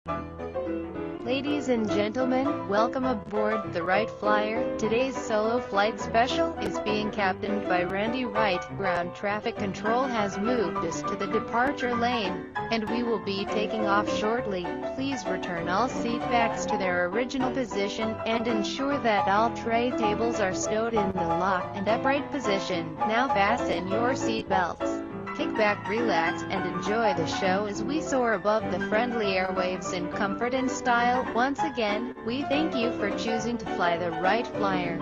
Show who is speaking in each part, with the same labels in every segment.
Speaker 1: Ladies and gentlemen, welcome aboard the Wright Flyer. Today's solo flight special is being captained by Wright. Ground traffic control has moved us to the departure lane, and we will be taking off shortly. Please return all seat backs to their original position, and ensure that all tray tables are stowed in the locked and upright position. Now fasten your seat belts. Kick back, relax, and enjoy the show as we soar above the friendly airwaves in comfort and style. Once again, we thank you for choosing to fly the Wright Flyer.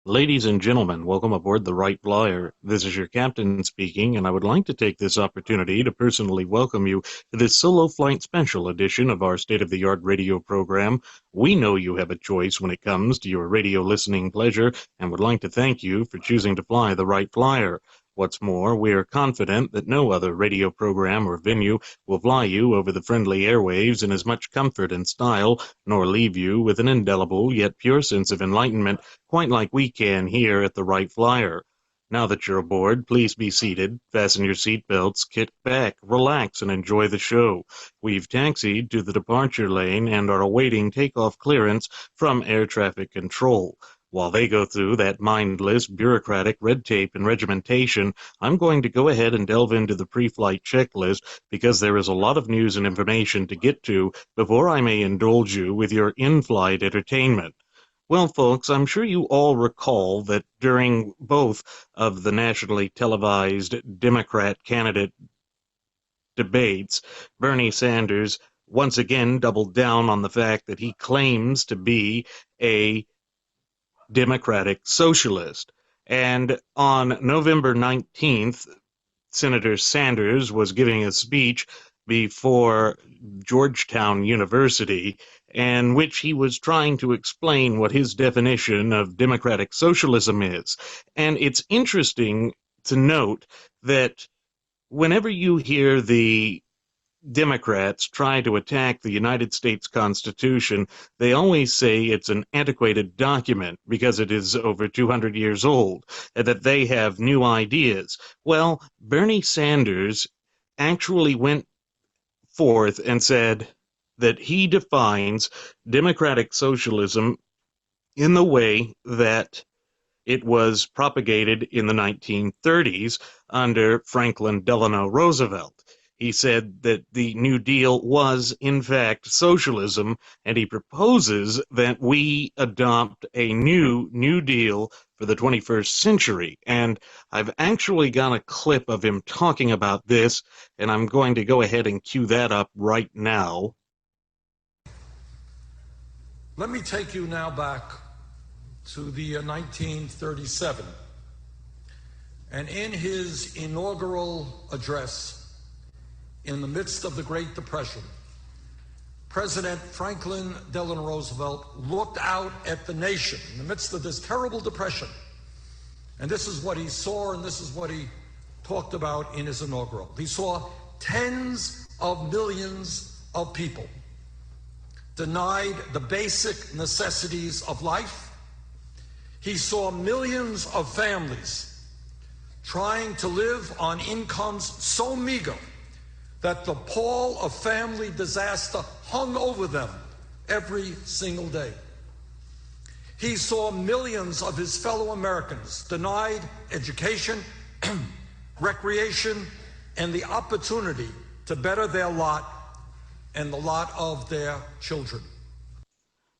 Speaker 2: Ladies and gentlemen, welcome aboard the Wright Flyer. This is your captain speaking, and I would like to take this opportunity to personally welcome you to this solo flight special edition of our state-of-the-art radio program. We know you have a choice when it comes to your radio listening pleasure, and would like to thank you for choosing to fly the Wright Flyer. What's more, we are confident that no other radio program or venue will fly you over the friendly airwaves in as much comfort and style, nor leave you with an indelible yet pure sense of enlightenment, quite like we can here at the Wright Flyer. Now that you're aboard, please be seated, fasten your seatbelts, kick back, relax, and enjoy the show. We've taxied to the departure lane and are awaiting takeoff clearance from air traffic control. While they go through that mindless, bureaucratic red tape and regimentation, I'm going to go ahead and delve into the pre-flight checklist because there is a lot of news and information to get to before I may indulge you with your in-flight entertainment. Well, folks, I'm sure you all recall that during both of the nationally televised Democrat candidate debates, Bernie Sanders once again doubled down on the fact that he claims to be a Democratic socialist. And on November 19th, Senator Sanders was giving a speech before Georgetown University, in which he was trying to explain what his definition of democratic socialism is. And it's interesting to note that whenever you hear the Democrats try to attack the United States Constitution, they always say it's an antiquated document because it is over 200 years old, and that they have new ideas. Well, Bernie Sanders actually went forth and said that he defines democratic socialism in the way that it was propagated in the 1930s under Franklin Delano Roosevelt. He said that the New Deal was, in fact, socialism, and he proposes that we adopt a New Deal for the 21st century. And I've actually got a clip of him talking about this, and I'm going to go ahead and cue that up right now.
Speaker 3: Let me take you now back to the 1937. And in his inaugural address, in the midst of the Great Depression, President Franklin Delano Roosevelt looked out at the nation in the midst of this terrible depression. And this is what he saw, and this is what he talked about in his inaugural. He saw tens of millions of people denied the basic necessities of life. He saw millions of families trying to live on incomes so meager that the pall of family disaster hung over them every single day. He saw millions of his fellow Americans denied education, recreation, and the opportunity to better their lot and the lot of their children.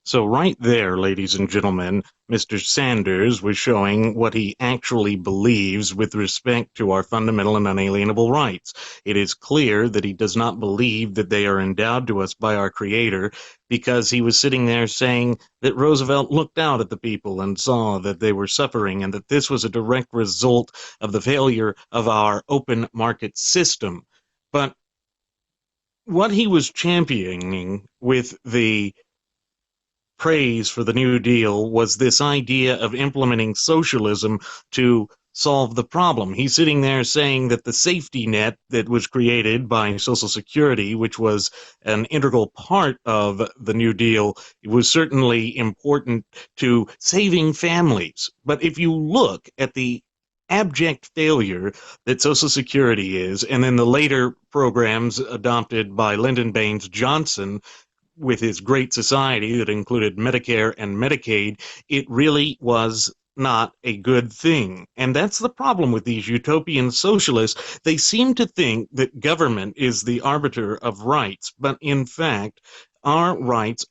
Speaker 2: So right there, ladies and gentlemen, Mr. Sanders was showing what he actually believes with respect to our fundamental and unalienable rights. It is clear that he does not believe that they are endowed to us by our Creator, because he was sitting there saying that Roosevelt looked out at the people and saw that they were suffering, and that this was a direct result of the failure of our open market system. But what he was championing with the praise for the New Deal was this idea of implementing socialism to solve the problem. He's sitting there saying that the safety net that was created by Social Security, which was an integral part of the New Deal, was certainly important to saving families. But if you look at the abject failure that Social Security is, and then the later programs adopted by Lyndon Baines Johnson with his Great Society that included Medicare and Medicaid, it really was not a good thing. And that's the problem with these utopian socialists. They seem to think that government is the arbiter of rights, but in fact, our rights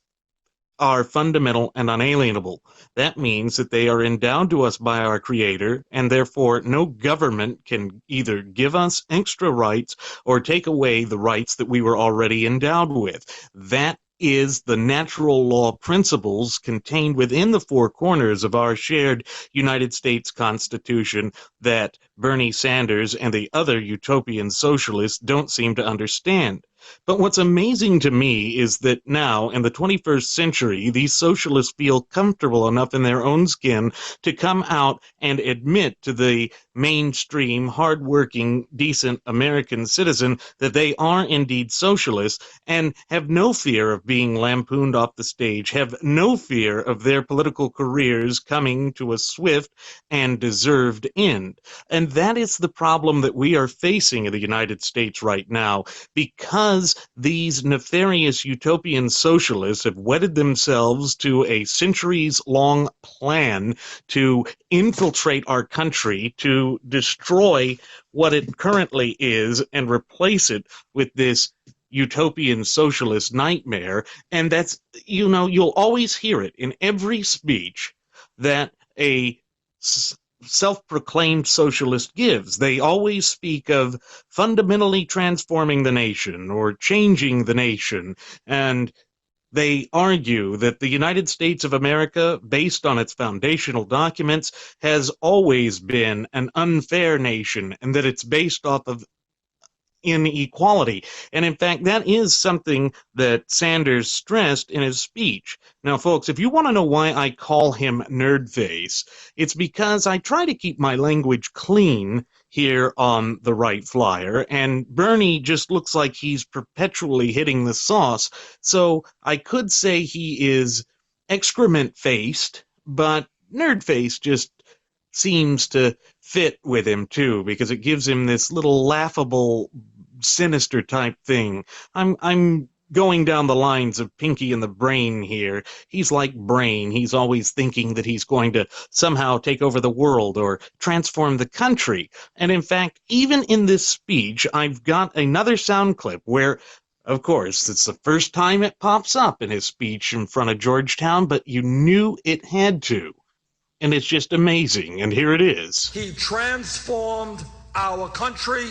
Speaker 2: are fundamental and unalienable. That means that they are endowed to us by our Creator, and therefore no government can either give us extra rights or take away the rights that we were already endowed with. That is the natural law principles contained within the four corners of our shared United States Constitution that Bernie Sanders and the other utopian socialists don't seem to understand. But what's amazing to me is that now, in the 21st century, these socialists feel comfortable enough in their own skin to come out and admit to the mainstream, hardworking, decent American citizen that they are indeed socialists and have no fear of being lampooned off the stage, have no fear of their political careers coming to a swift and deserved end. And that is the problem that we are facing in the United States right now, because these nefarious utopian socialists have wedded themselves to a centuries-long plan to infiltrate our country, to destroy what it currently is and replace it with this utopian socialist nightmare. And that's, you'll always hear it in every speech that a self-proclaimed socialist gives. They always speak of fundamentally transforming the nation or changing the nation, and they argue that the United States of America, based on its foundational documents, has always been an unfair nation, and that it's based off of inequality. And in fact, that is something that Sanders stressed in his speech. Now, folks, if you want to know why I call him Nerdface, it's because I try to keep my language clean here on the Wright Flyer, and Bernie just looks like he's perpetually hitting the sauce. So I could say he is excrement-faced, but Nerdface just seems to fit with him too, because it gives him this little laughable, sinister type thing. I'm going down the lines of Pinky and the Brain here. He's like Brain. He's always thinking that he's going to somehow take over the world or transform the country. And in fact, even in this speech, I've got another sound clip where, of course, it's the first time it pops up in his speech in front of Georgetown, but you knew it had to. And it's just amazing. And here it is.
Speaker 3: He transformed our country.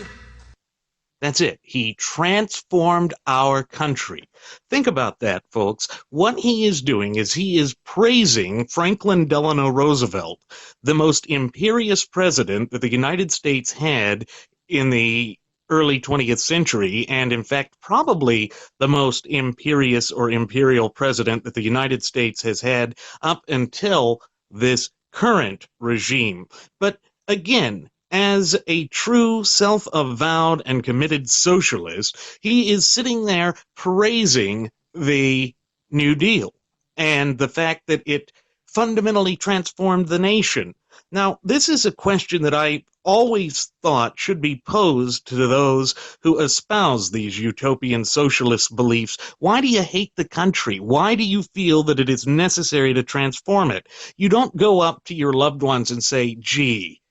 Speaker 2: That's it. He transformed our country. Think about that, folks. What he is doing is he is praising Franklin Delano Roosevelt, the most imperious president that the United States had in the early 20th century, and in fact, probably the most imperious or imperial president that the United States has had up until this current regime. But again, as a true self-avowed and committed socialist, he is sitting there praising the New Deal and the fact that it fundamentally transformed the nation. Now, this is a question that I always thought should be posed to those who espouse these utopian socialist beliefs. Why do you hate the country? Why do you feel that it is necessary to transform it? You don't go up to your loved ones and say, gee,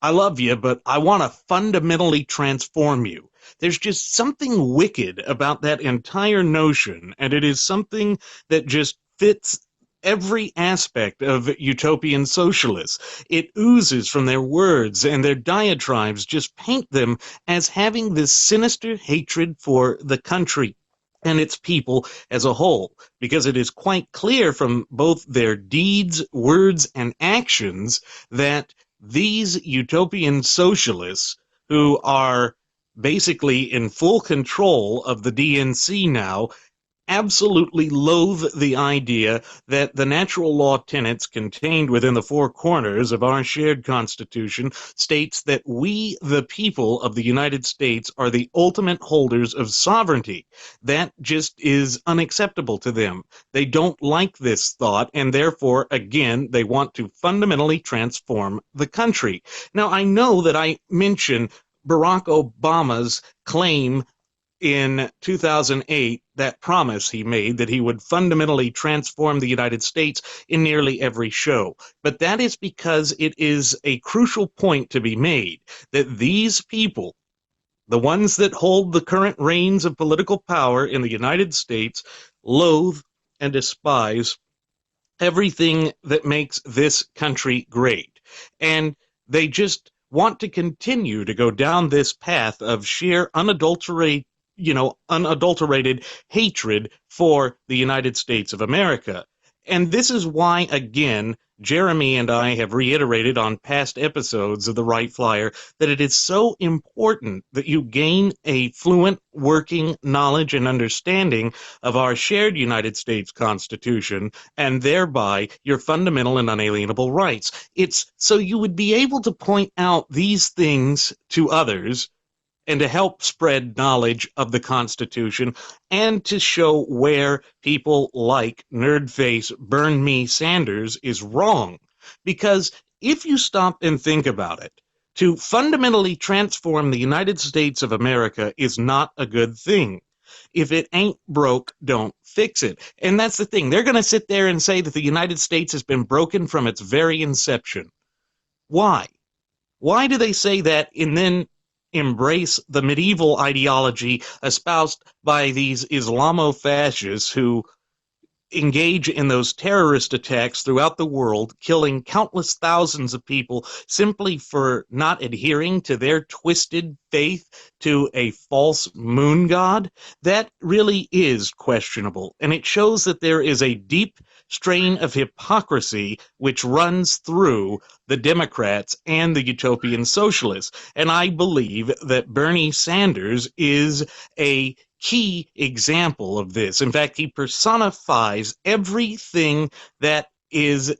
Speaker 2: I love you, but I want to fundamentally transform you. There's just something wicked about that entire notion, and it is something that just fits every aspect of utopian socialists. It oozes from their words, and their diatribes just paint them as having this sinister hatred for the country and its people as a whole, because it is quite clear from both their deeds, words, and actions that these utopian socialists, who are basically in full control of the DNC now, absolutely loathe the idea that the natural law tenets contained within the four corners of our shared Constitution states that we, the people of the United States, are the ultimate holders of sovereignty. That just is unacceptable to them. They don't like this thought, and therefore, again, they want to fundamentally transform the country. Now, I know that I mentioned Barack Obama's claim in 2008, that promise he made that he would fundamentally transform the United States in nearly every show. But that is because it is a crucial point to be made that these people, the ones that hold the current reins of political power in the United States, loathe and despise everything that makes this country great. And they just want to continue to go down this path of sheer unadulterated hatred for the United States of America. And this is why, again, Jeremy and I have reiterated on past episodes of the Wright Flyer that it is so important that you gain a fluent working knowledge and understanding of our shared United States Constitution and thereby your fundamental and unalienable rights. It's so you would be able to point out these things to others and to help spread knowledge of the Constitution, and to show where people like nerdface Bernie Sanders is wrong. Because if you stop and think about it, to fundamentally transform the United States of America is not a good thing. If it ain't broke, don't fix it. And that's the thing. They're going to sit there and say that the United States has been broken from its very inception. Why? Why do they say that and then embrace the medieval ideology espoused by these Islamo-fascists who engage in those terrorist attacks throughout the world, killing countless thousands of people simply for not adhering to their twisted faith to a false moon god? That really is questionable, and it shows that there is a deep strain of hypocrisy which runs through the Democrats and the utopian socialists. And I believe that Bernie Sanders is a key example of this. In fact, he personifies everything that is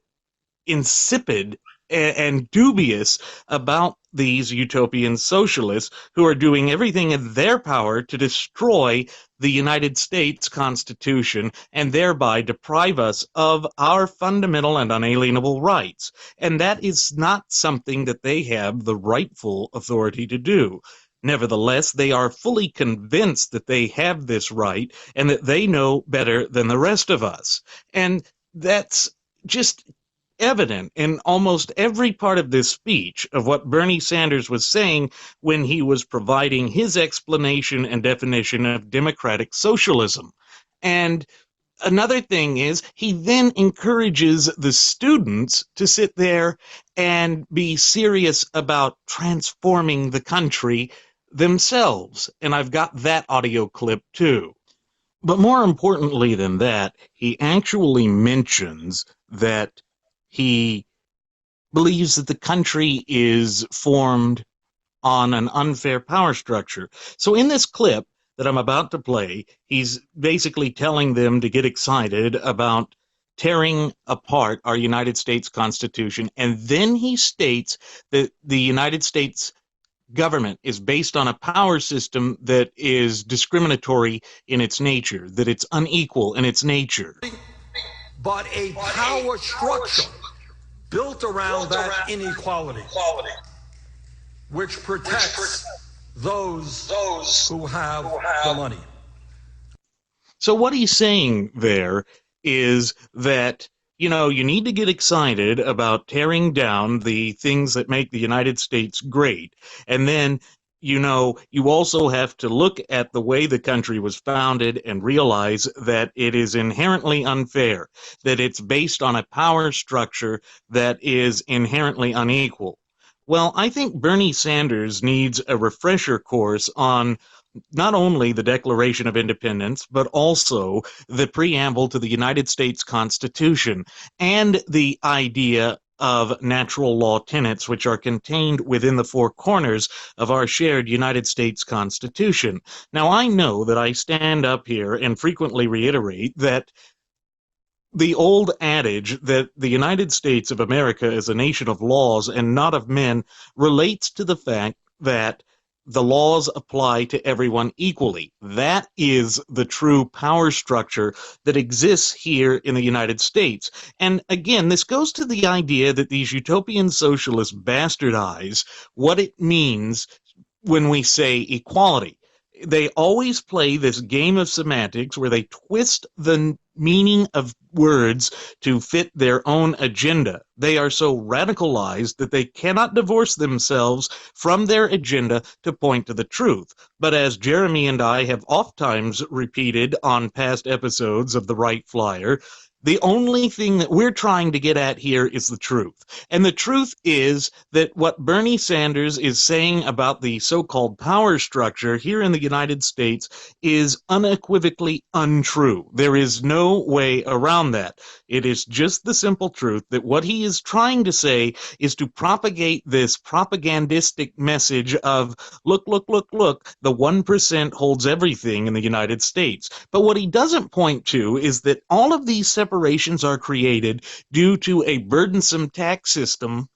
Speaker 2: insipid and dubious about these utopian socialists who are doing everything in their power to destroy the United States Constitution and thereby deprive us of our fundamental and unalienable rights. And that is not something that they have the rightful authority to do. Nevertheless, they are fully convinced that they have this right and that they know better than the rest of us. And that's just evident in almost every part of this speech of what Bernie Sanders was saying when he was providing his explanation and definition of democratic socialism. And another thing is, he then encourages the students to sit there and be serious about transforming the country themselves. And I've got that audio clip too. But more importantly than that, he actually mentions that he believes that the country is formed on an unfair power structure. So in this clip that I'm about to play, he's basically telling them to get excited about tearing apart our United States Constitution. And then he states that the United States government is based on a power system that is discriminatory in its nature, that it's unequal in its nature.
Speaker 3: But a power structure built around that inequality, which protects those who have the money.
Speaker 2: So what he's saying there is that, you know, you need to get excited about tearing down the things that make the United States great. And then, you know, you also have to look at the way the country was founded and realize that it is inherently unfair, that it's based on a power structure that is inherently unequal. Well, I think Bernie Sanders needs a refresher course on not only the Declaration of Independence, but also the preamble to the United States Constitution and the idea of natural law tenets which are contained within the four corners of our shared United States Constitution. Now, I know that I stand up here and frequently reiterate that the old adage that the United States of America is a nation of laws and not of men relates to the fact that the laws apply to everyone equally. That is the true power structure that exists here in the United States. And again, this goes to the idea that these utopian socialists bastardize what it means when we say equality. They always play this game of semantics where they twist the meaning of words to fit their own agenda. They are so radicalized that they cannot divorce themselves from their agenda to point to the truth. But as Jeremy and I have oftentimes repeated on past episodes of the Wright Flyer, the only thing that we're trying to get at here is the truth. And the truth is that what Bernie Sanders is saying about the so-called power structure here in the United States is unequivocally untrue. There is no way around that. It is just the simple truth that what he is trying to say is to propagate this propagandistic message of, look, look, look, look, the 1% holds everything in the United States. But what he doesn't point to is that all of these separations are created due to a burdensome tax system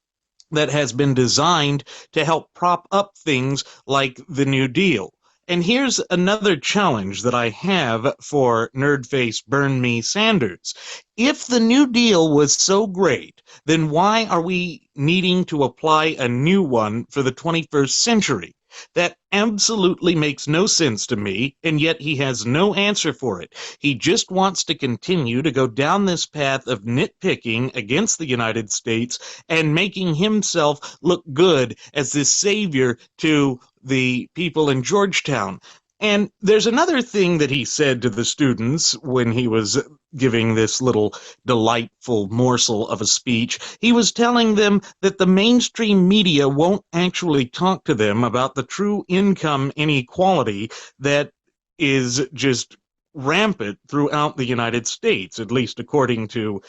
Speaker 2: that has been designed to help prop up things like the New Deal. And here's another challenge that I have for Nerdface Burn Me Sanders. If the New Deal was so great, then why are we needing to apply a new one for the 21st century? That absolutely makes no sense to me, and yet he has no answer for it. He just wants to continue to go down this path of nitpicking against the United States and making himself look good as this savior to the people in Georgetown. And there's another thing that he said to the students when he was giving this little delightful morsel of a speech. He was telling them that the mainstream media won't actually talk to them about the true income inequality that is just rampant throughout the United States, at least according to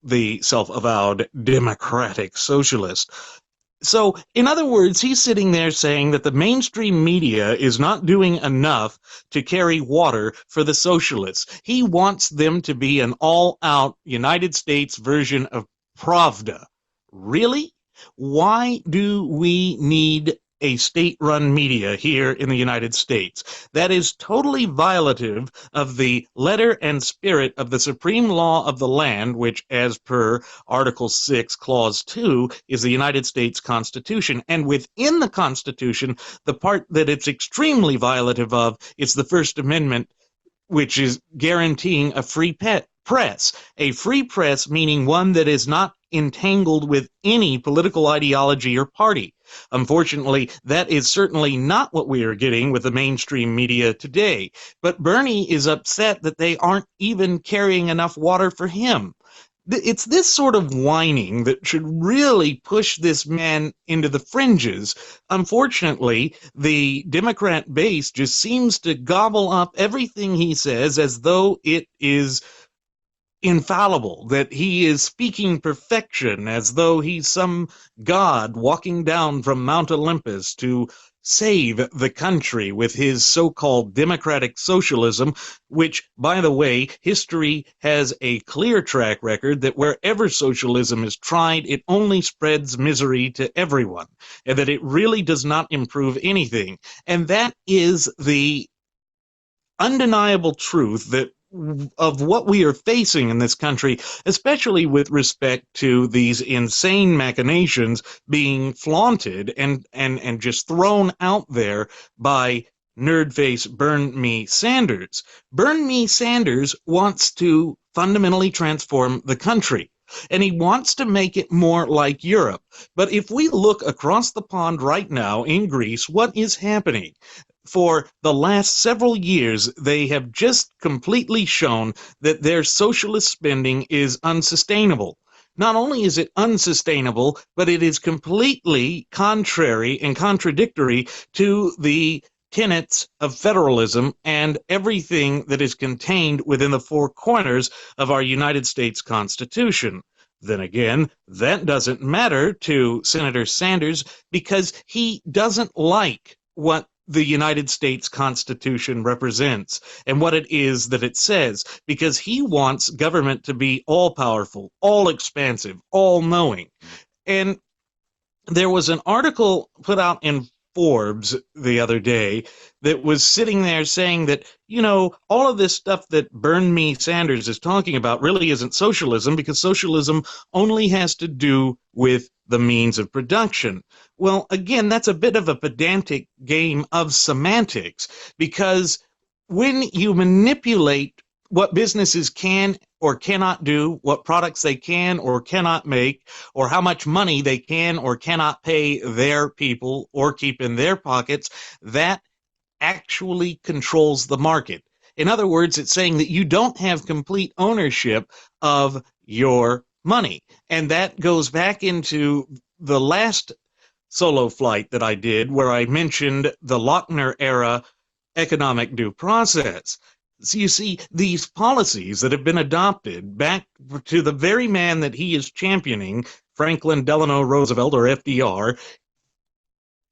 Speaker 2: the self-avowed democratic socialist. So, in other words, he's sitting there saying that the mainstream media is not doing enough to carry water for the socialists. He wants them to be an all-out United States version of Pravda. Really? Why do we need a state-run media here in the United States? That is totally violative of the letter and spirit of the supreme law of the land, which, as per Article 6, Clause 2, is the United States Constitution. And within the Constitution, the part that it's extremely violative of is the First Amendment, which is guaranteeing a free press. A free press meaning one that is not entangled with any political ideology or party. Unfortunately, that is certainly not what we are getting with the mainstream media today. But Bernie is upset that they aren't even carrying enough water for him. It's this sort of whining that should really push this man into the fringes. Unfortunately, the Democrat base just seems to gobble up everything he says as though it is infallible, that he is speaking perfection, as though he's some god walking down from Mount Olympus to save the country with his so-called democratic socialism, which, by the way, history has a clear track record that wherever socialism is tried, it only spreads misery to everyone, and that it really does not improve anything. And that is the undeniable truth that of what we are facing in this country, especially with respect to these insane machinations being flaunted and just thrown out there by Nerdface Burn Me Sanders. Burn Me Sanders wants to fundamentally transform the country, and he wants to make it more like Europe. But if we look across the pond right now in Greece, what is happening? For the last several years, they have just completely shown that their socialist spending is unsustainable. Not only is it unsustainable, but it is completely contrary and contradictory to the tenets of federalism and everything that is contained within the four corners of our United States Constitution. Then again, that doesn't matter to Senator Sanders because he doesn't like what the United States Constitution represents and what it is that it says, because he wants government to be all powerful, all expansive, all knowing. And there was an article put out in Forbes the other day that was sitting there saying that, all of this stuff that Bernie Sanders is talking about really isn't socialism, because socialism only has to do with the means of production. Well, again, that's a bit of a pedantic game of semantics, because when you manipulate what businesses can or cannot do, what products they can or cannot make, or how much money they can or cannot pay their people or keep in their pockets, that actually controls the market. In other words, it's saying that you don't have complete ownership of your money. And that goes back into the last solo flight that I did, where I mentioned the Lochner era economic due process. So you see, these policies that have been adopted back to the very man that he is championing, Franklin Delano Roosevelt, or FDR,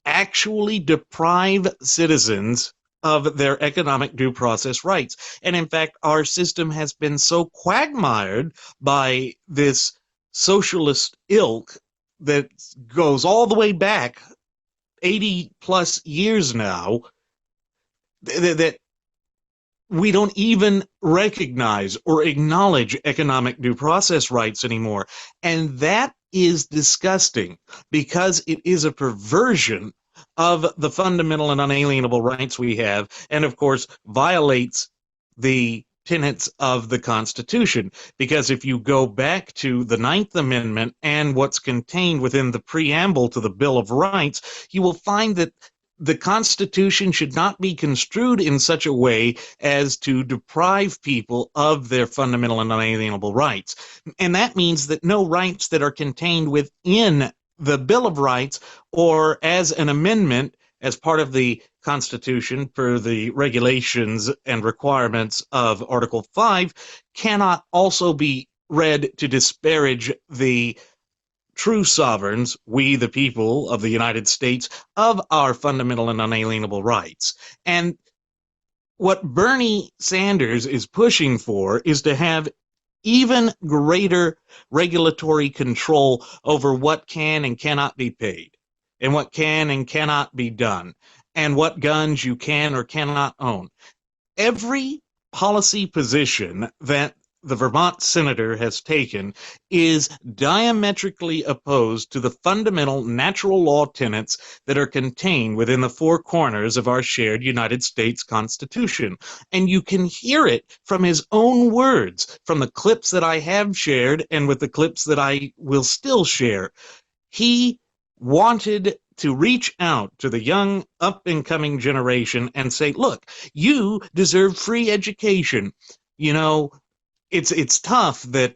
Speaker 2: actually deprive citizens of their economic due process rights. And in fact, our system has been so quagmired by this socialist ilk that goes all the way back 80 plus years now, that we don't even recognize or acknowledge economic due process rights anymore. And that is disgusting, because it is a perversion of the fundamental and unalienable rights we have, and of course violates the tenets of the Constitution. Because if you go back to the Ninth Amendment and what's contained within the preamble to the Bill of Rights, you will find that the Constitution should not be construed in such a way as to deprive people of their fundamental and unalienable rights. And that means that no rights that are contained within the Bill of Rights or as an amendment as part of the Constitution per the regulations and requirements of Article 5 cannot also be read to disparage the true sovereigns, we the people of the United States, of our fundamental and unalienable rights. And what Bernie Sanders is pushing for is to have even greater regulatory control over what can and cannot be paid, and what can and cannot be done, and what guns you can or cannot own. Every policy position that the Vermont senator has taken is diametrically opposed to the fundamental natural law tenets that are contained within the four corners of our shared United States Constitution. And you can hear it from his own words, from the clips that I have shared and with the clips that I will still share. He wanted to reach out to the young up-and-coming generation and say, look, you deserve free education. It's tough that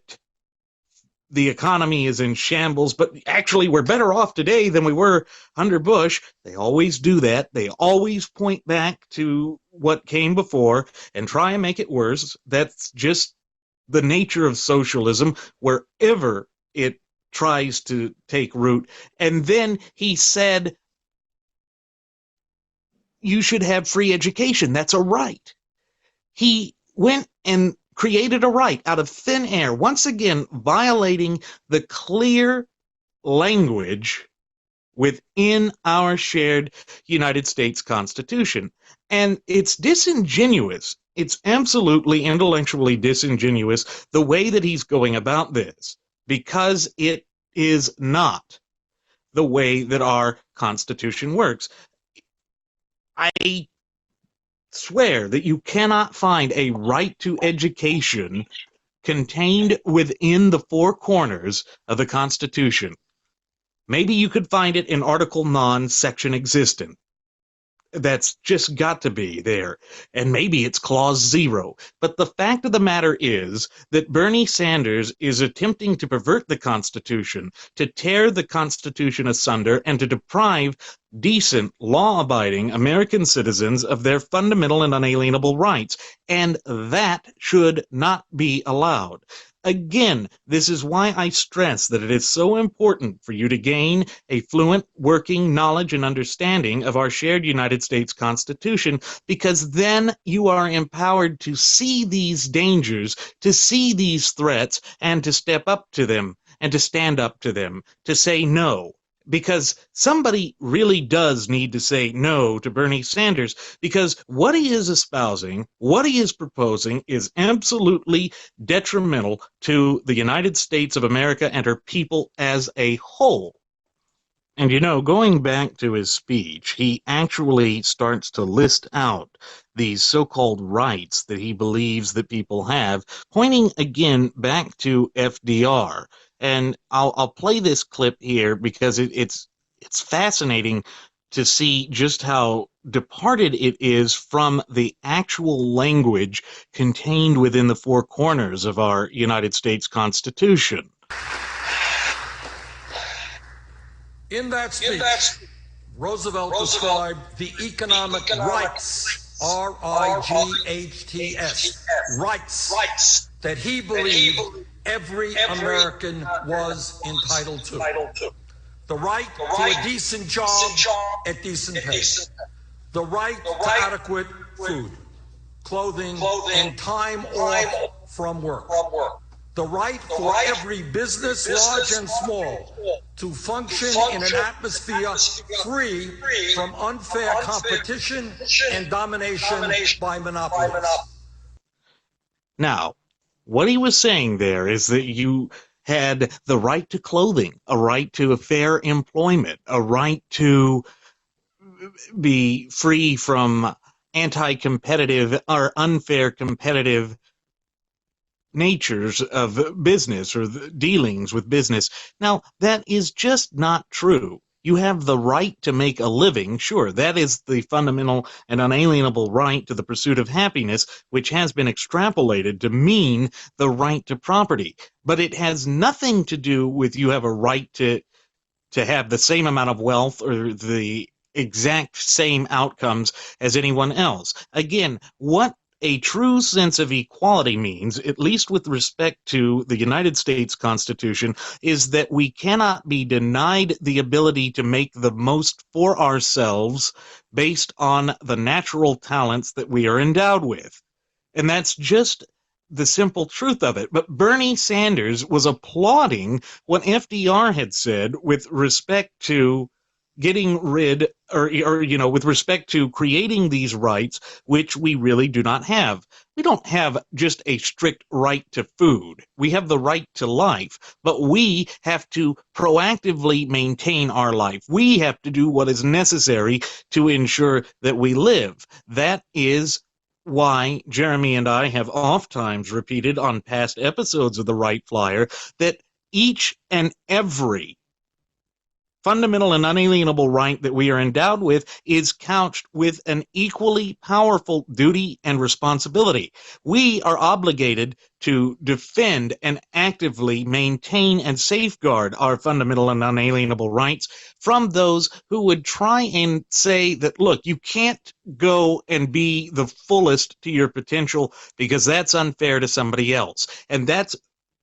Speaker 2: the economy is in shambles, but actually we're better off today than we were under Bush. They always do that. They always point back to what came before and try and make it worse. That's just the nature of socialism, wherever it tries to take root. And then he said, you should have free education. That's a right. He went and created a right out of thin air, once again violating the clear language within our shared United States Constitution. And it's disingenuous. It's absolutely intellectually disingenuous the way that he's going about this, because it is not the way that our Constitution works. I swear that you cannot find a right to education contained within the four corners of the Constitution. Maybe you could find it in Article Non, Section Existent. That's just got to be there. And maybe it's Clause 0. But the fact of the matter is that Bernie Sanders is attempting to pervert the Constitution, to tear the Constitution asunder, and to deprive decent, law-abiding American citizens of their fundamental and unalienable rights. And that should not be allowed. Again, this is why I stress that it is so important for you to gain a fluent working knowledge and understanding of our shared United States Constitution, because then you are empowered to see these dangers, to see these threats, and to step up to them, and to stand up to them, to say no. Because somebody really does need to say no to Bernie Sanders, because what he is espousing, what he is proposing, is absolutely detrimental to the United States of America and her people as a whole. And going back to his speech, he actually starts to list out these so-called rights that he believes that people have, pointing again back to FDR. And I'll play this clip here because it's fascinating to see just how departed it is from the actual language contained within the four corners of our United States Constitution.
Speaker 3: In that speech, Roosevelt described the economic rights, R-I-G-H-T-S, rights that he believed every American was entitled to. The right to a decent job at decent pay. The right to adequate food, clothing, and time off from work. The right for every business, large and small, to function in an atmosphere free from unfair competition and domination by monopolies.
Speaker 2: Now, what he was saying there is that you had the right to clothing, a right to a fair employment, a right to be free from anti-competitive or unfair competitive natures of business or the dealings with business. Now, that is just not true. You have the right to make a living, sure, that is the fundamental and unalienable right to the pursuit of happiness, which has been extrapolated to mean the right to property. But it has nothing to do with you have a right to have the same amount of wealth or the exact same outcomes as anyone else. Again, what a true sense of equality means, at least with respect to the United States Constitution, is that we cannot be denied the ability to make the most for ourselves based on the natural talents that we are endowed with. And that's just the simple truth of it. But Bernie Sanders was applauding what FDR had said with respect to getting rid or with respect to creating these rights, which we really do not have. We don't have just a strict right to food. We have the right to life, but we have to proactively maintain our life. We have to do what is necessary to ensure that we live. That is why Jeremy and I have oftentimes repeated on past episodes of the Wright Flyer that each and every fundamental and unalienable right that we are endowed with is couched with an equally powerful duty and responsibility. We are obligated to defend and actively maintain and safeguard our fundamental and unalienable rights from those who would try and say that, look, you can't go and be the fullest to your potential because that's unfair to somebody else. And that's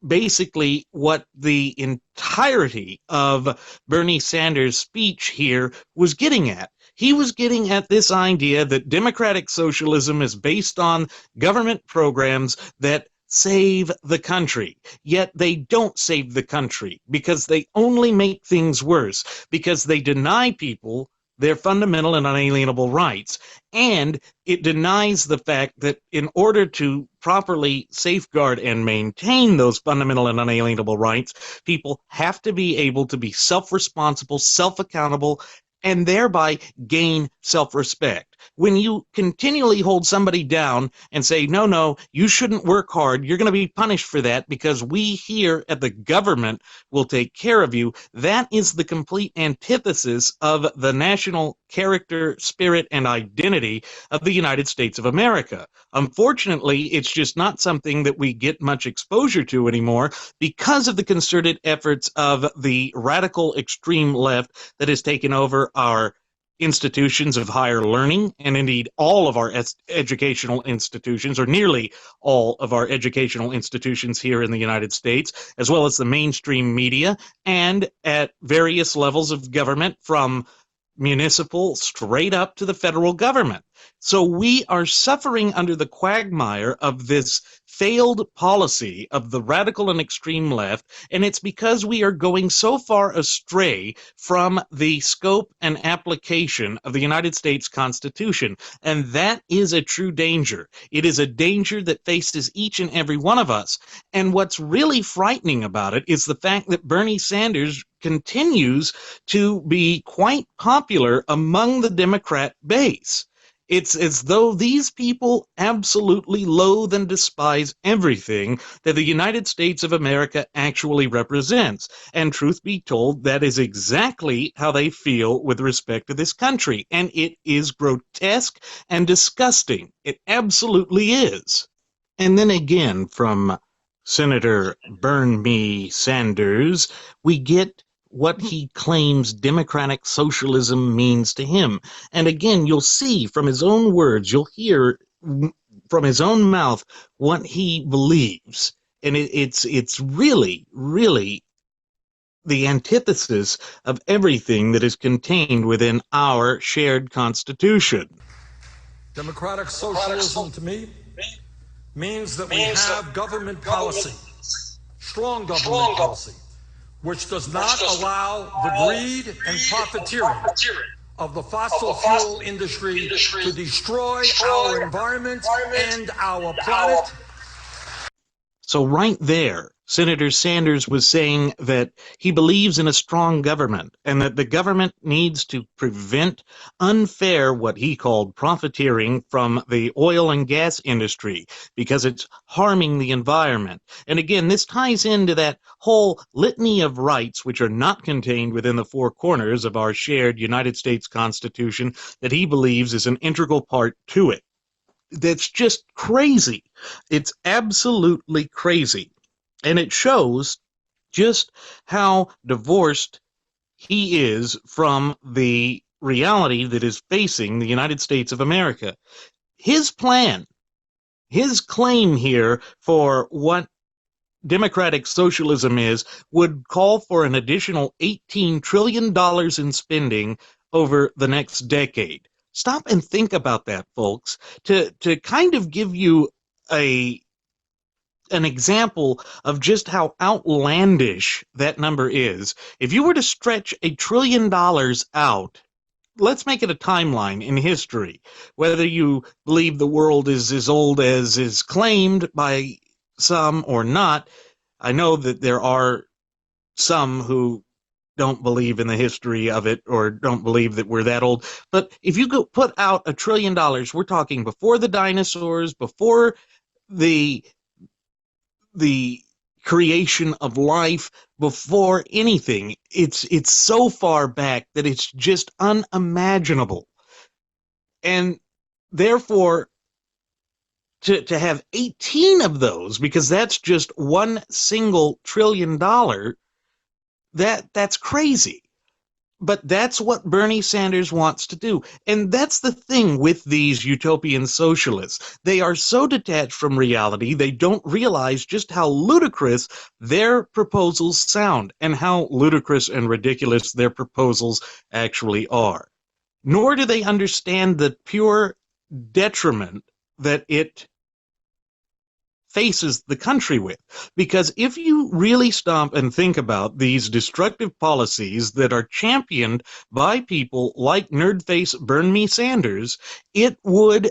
Speaker 2: basically what the entirety of Bernie Sanders' speech here was getting at. He was getting at this idea that democratic socialism is based on government programs that save the country. Yet they don't save the country because they only make things worse, because they deny people their fundamental and unalienable rights. And it denies the fact that in order to properly safeguard and maintain those fundamental and unalienable rights, people have to be able to be self-responsible, self-accountable, and thereby gain self-respect. When you continually hold somebody down and say, no, you shouldn't work hard, you're going to be punished for that because we here at the government will take care of you, that is the complete antithesis of the national character, spirit, and identity of the United States of America. Unfortunately, it's just not something that we get much exposure to anymore because of the concerted efforts of the radical extreme left that has taken over our institutions of higher learning, and indeed all of our educational institutions, or nearly all of our educational institutions here in the United States, as well as the mainstream media, and at various levels of government, from municipal straight up to the federal government. So we are suffering under the quagmire of this failed policy of the radical and extreme left, and it's because we are going so far astray from the scope and application of the United States Constitution, and that is a true danger. It is a danger that faces each and every one of us, and what's really frightening about it is the fact that Bernie Sanders continues to be quite popular among the Democrat base. It's as though these people absolutely loathe and despise everything that the United States of America actually represents. And truth be told, that is exactly how they feel with respect to this country. And it is grotesque and disgusting. It absolutely is. And then again, from Senator Bernie Sanders, we get what he claims democratic socialism means to him. And again, you'll see from his own words, you'll hear from his own mouth what he believes. And it's really, really the antithesis of everything that is contained within our shared Constitution.
Speaker 3: Democratic socialism to me means that we have government policy, strong government policy, which does not allow the greed and profiteering of the fossil fuel industry to destroy our environment and our planet.
Speaker 2: So right there, Senator Sanders was saying that he believes in a strong government and that the government needs to prevent unfair, what he called profiteering from the oil and gas industry because it's harming the environment. And again, this ties into that whole litany of rights which are not contained within the four corners of our shared United States Constitution that he believes is an integral part to it. That's just crazy. It's absolutely crazy. And it shows just how divorced he is from the reality that is facing the United States of America. His plan, his claim here for what democratic socialism is, would call for an additional $18 trillion in spending over the next decade. Stop and think about that, folks, to kind of give you an example of just how outlandish that number is. If you were to stretch $1 trillion out, let's make it a timeline in history, whether you believe the world is as old as is claimed by some or not. I know that there are some who don't believe in the history of it or don't believe that we're that old. But if you go put out $1 trillion, we're talking before the dinosaurs, before the creation of life, before anything. It's so far back that it's just unimaginable. And therefore, to have 18 of those, because that's just one single $1 trillion, that's crazy. But that's what Bernie Sanders wants to do. And that's the thing with these utopian socialists. They are so detached from reality, they don't realize just how ludicrous their proposals sound and how ludicrous and ridiculous their proposals actually are. Nor do they understand the pure detriment that it faces the country with. Because if you really stop and think about these destructive policies that are championed by people like nerdface Bernie Sanders, it would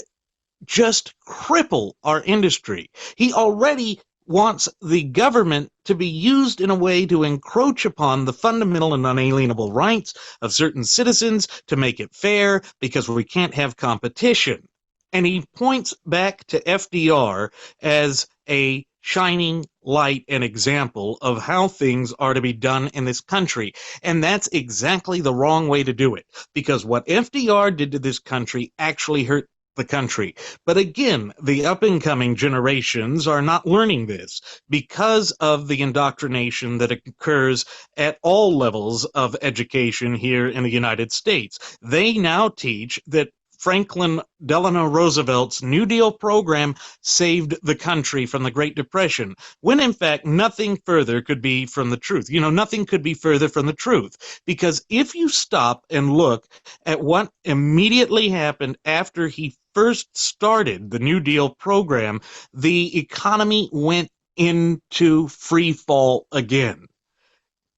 Speaker 2: just cripple our industry. He already wants the government to be used in a way to encroach upon the fundamental and unalienable rights of certain citizens to make it fair because we can't have competition. And he points back to FDR as a shining light and example of how things are to be done in this country. And that's exactly the wrong way to do it. Because what FDR did to this country actually hurt the country. But again, the up-and-coming generations are not learning this because of the indoctrination that occurs at all levels of education here in the United States. They now teach that Franklin Delano Roosevelt's New Deal program saved the country from the Great Depression, when in fact nothing further could be from the truth. Nothing could be further from the truth. Because if you stop and look at what immediately happened after he first started the New Deal program, the economy went into free fall again.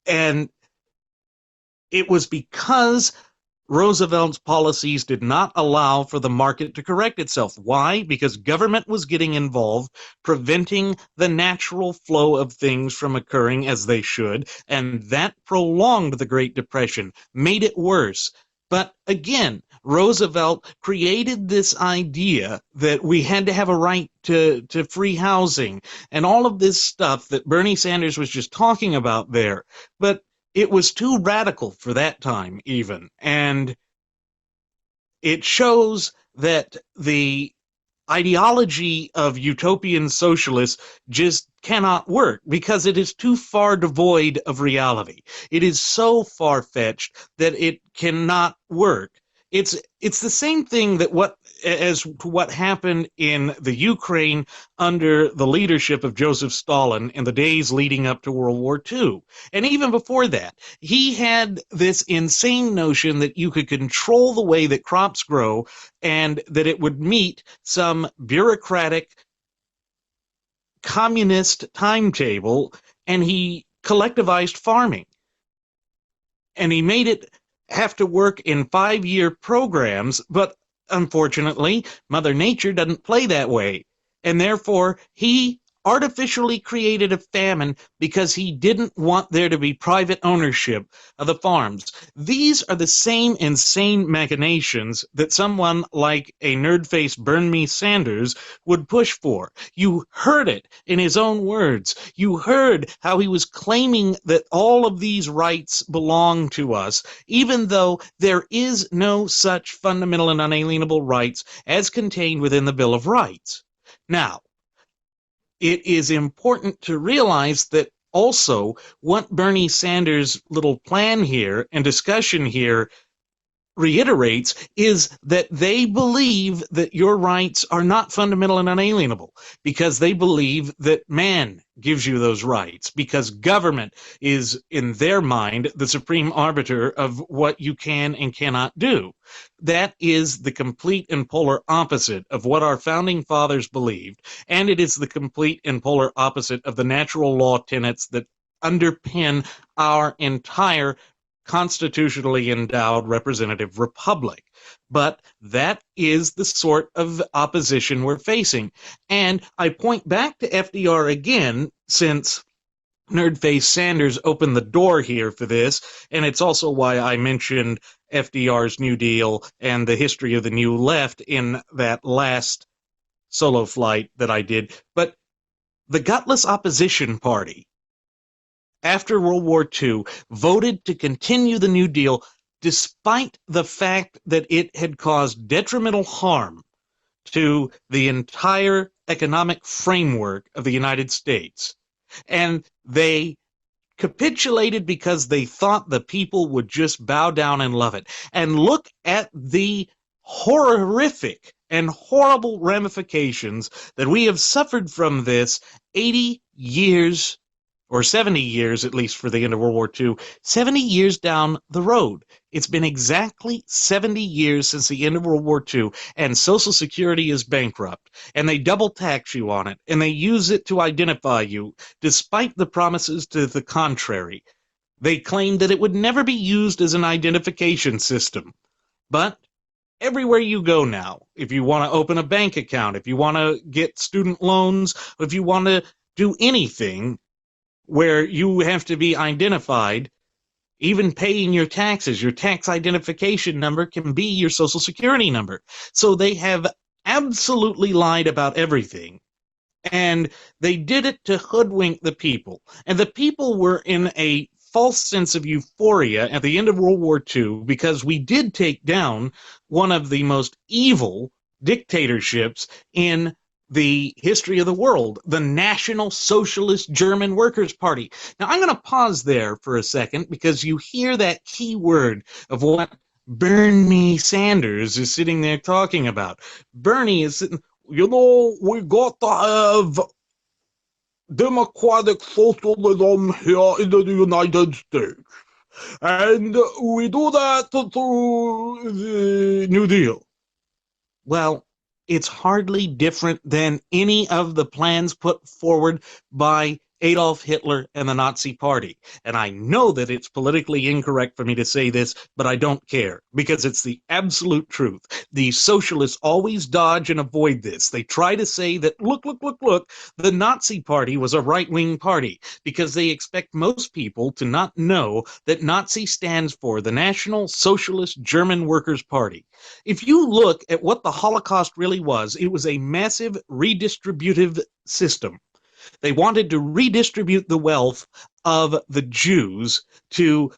Speaker 2: And it was because Roosevelt's policies did not allow for the market to correct itself. Why? Because government was getting involved, preventing the natural flow of things from occurring as they should, and that prolonged the Great Depression, made it worse. But again, Roosevelt created this idea that we had to have a right to free housing and all of this stuff that Bernie Sanders was just talking about there. But it was too radical for that time, even. And it shows that the ideology of utopian socialists just cannot work because it is too far devoid of reality. It is so far-fetched that it cannot work. It's the same thing as what happened in the Ukraine under the leadership of Joseph Stalin in the days leading up to World War II. And even before that, he had this insane notion that you could control the way that crops grow and that it would meet some bureaucratic communist timetable, and he collectivized farming. And he made it have to work in 5-year programs, but unfortunately, Mother Nature doesn't play that way. And therefore, he artificially created a famine because he didn't want there to be private ownership of the farms. These are the same insane machinations that someone like a nerd-faced Bernie Sanders would push for. You heard it in his own words. You heard how he was claiming that all of these rights belong to us, even though there is no such fundamental and unalienable rights as contained within the Bill of Rights. Now, it is important to realize that also what Bernie Sanders' little plan here and discussion here reiterates is that they believe that your rights are not fundamental and unalienable because they believe that man gives you those rights, because government is, in their mind, the supreme arbiter of what you can and cannot do. That is the complete and polar opposite of what our founding fathers believed, and it is the complete and polar opposite of the natural law tenets that underpin our entire constitutionally endowed representative republic. But that is the sort of opposition we're facing. And I point back to FDR again, since Nerdface Sanders opened the door here for this, and it's also why I mentioned FDR's New Deal and the history of the New Left in that last solo flight that I did. But the gutless opposition party, after World War II, voted to continue the New Deal despite the fact that it had caused detrimental harm to the entire economic framework of the United States. And they capitulated because they thought the people would just bow down and love it. And look at the horrific and horrible ramifications that we have suffered from this 80 years or 70 years, at least for the end of World War II, 70 years down the road. It's been exactly 70 years since the end of World War II, and Social Security is bankrupt, and they double tax you on it, and they use it to identify you, despite the promises to the contrary. They claimed that it would never be used as an identification system. But everywhere you go now, if you want to open a bank account, if you want to get student loans, if you want to do anything where you have to be identified, even paying your taxes, your tax identification number can be your Social Security number. So they have absolutely lied about everything. And they did it to hoodwink the people. And the people were in a false sense of euphoria at the end of World War II because we did take down one of the most evil dictatorships in the history of the world, the National Socialist German Workers' Party. Now, I'm going to pause there for a second because you hear that key word of what Bernie Sanders is sitting there talking about. Bernie is sitting, we got to have democratic socialism here in the United States. And we do that through the New Deal. Well, it's hardly different than any of the plans put forward by Adolf Hitler and the Nazi Party. And I know that it's politically incorrect for me to say this, but I don't care because it's the absolute truth. The socialists always dodge and avoid this. They try to say that, look, the Nazi Party was a right-wing party because they expect most people to not know that Nazi stands for the National Socialist German Workers' Party. If you look at what the Holocaust really was, it was a massive redistributive system. They wanted to redistribute the wealth of the Jews to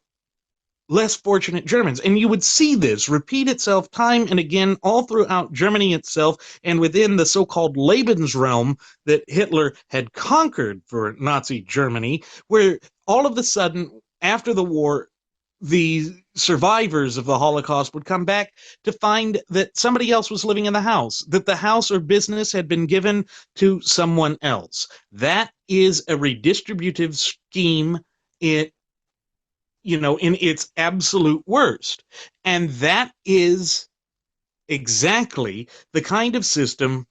Speaker 2: less fortunate Germans. And you would see this repeat itself time and again all throughout Germany itself and within the so-called Lebensraum that Hitler had conquered for Nazi Germany, where all of a sudden, after the war, the survivors of the Holocaust would come back to find that somebody else was living in the house, that the house or business had been given to someone else. That is a redistributive scheme in its absolute worst. And that is exactly the kind of system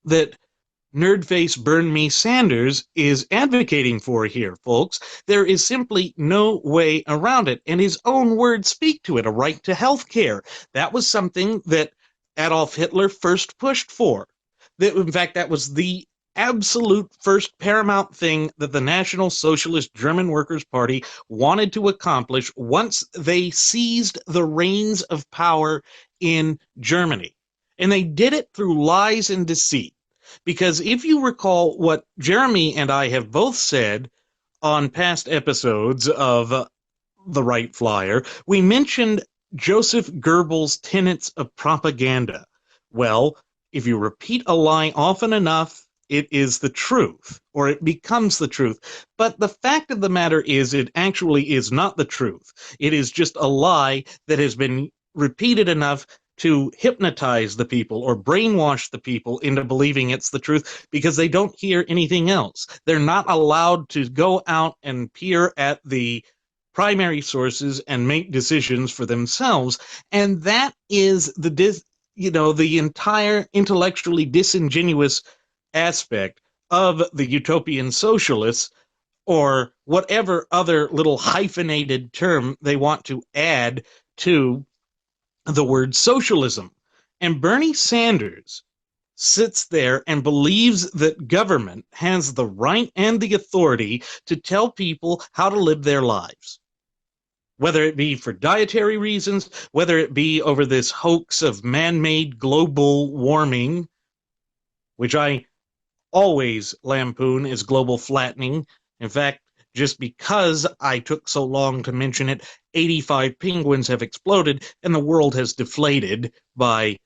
Speaker 2: that nerdface Bernie Sanders is advocating for here, folks. There is simply no way around it, and his own words speak to it, a right to health care. That was something that Adolf Hitler first pushed for. In fact, that was the absolute first paramount thing that the National Socialist German Workers' Party wanted to accomplish once they seized the reins of power in Germany. And they did it through lies and deceit. Because if you recall what Jeremy and I have both said on past episodes of The Wright Flyer, we mentioned Joseph Goebbels' tenets of propaganda. Well, if you repeat a lie often enough, it is the truth, or it becomes the truth. But the fact of the matter is, it actually is not the truth. It is just a lie that has been repeated enough to hypnotize the people or brainwash the people into believing it's the truth because they don't hear anything else. They're not allowed to go out and peer at the primary sources and make decisions for themselves. And that is the entire intellectually disingenuous aspect of the utopian socialists, or whatever other little hyphenated term they want to add to the word socialism. And Bernie Sanders sits there and believes that government has the right and the authority to tell people how to live their lives. Whether it be for dietary reasons, whether it be over this hoax of man-made global warming, which I always lampoon as global flattening. In fact, just because I took so long to mention it, 85 penguins have exploded and the world has deflated by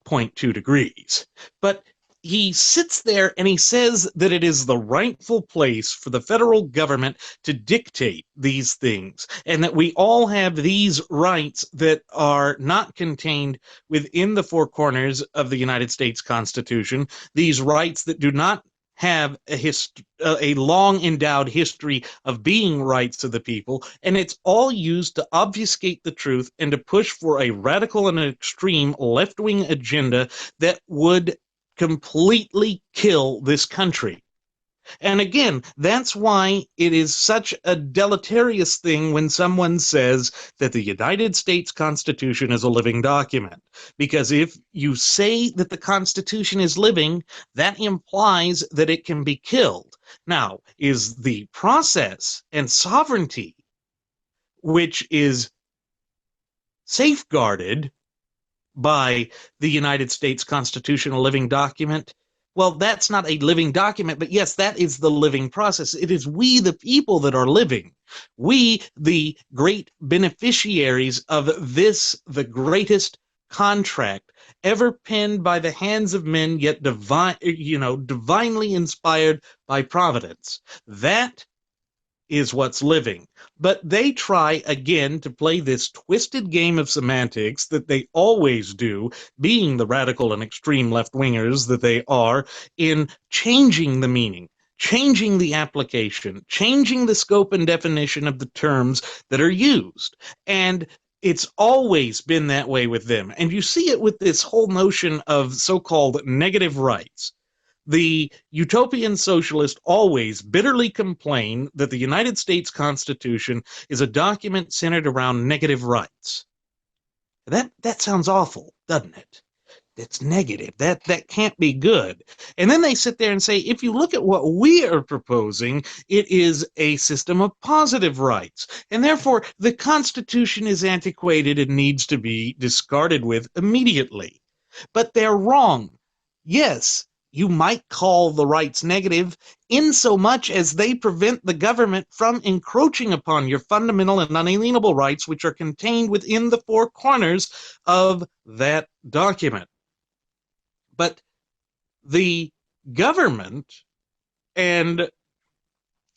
Speaker 2: 0.2 degrees. But he sits there and he says that it is the rightful place for the federal government to dictate these things, and that we all have these rights that are not contained within the four corners of the United States Constitution, these rights that do not have a long endowed history of being rights of the people, and it's all used to obfuscate the truth and to push for a radical and extreme left-wing agenda that would completely kill this country. And again, that's why it is such a deleterious thing when someone says that the United States Constitution is a living document. Because if you say that the Constitution is living, that implies that it can be killed. Now, is the process and sovereignty, which is safeguarded by the United States Constitution a living document? Well, that's not a living document, but yes, that is the living process. It is we, the people, that are living. We, the great beneficiaries of this, the greatest contract ever penned by the hands of men, yet divinely inspired by providence. That is what's living. But they try again to play this twisted game of semantics that they always do, being the radical and extreme left-wingers that they are, in changing the meaning, changing the application, changing the scope and definition of the terms that are used. And it's always been that way with them. And you see it with this whole notion of so-called negative rights. The utopian socialists always bitterly complain that the United States Constitution is a document centered around negative rights. That sounds awful, doesn't it? It's negative. That can't be good. And then they sit there and say, if you look at what we are proposing, it is a system of positive rights. And therefore, the Constitution is antiquated and needs to be discarded with immediately. But they're wrong. Yes, you might call the rights negative insomuch as they prevent the government from encroaching upon your fundamental and unalienable rights, which are contained within the four corners of that document. But the government and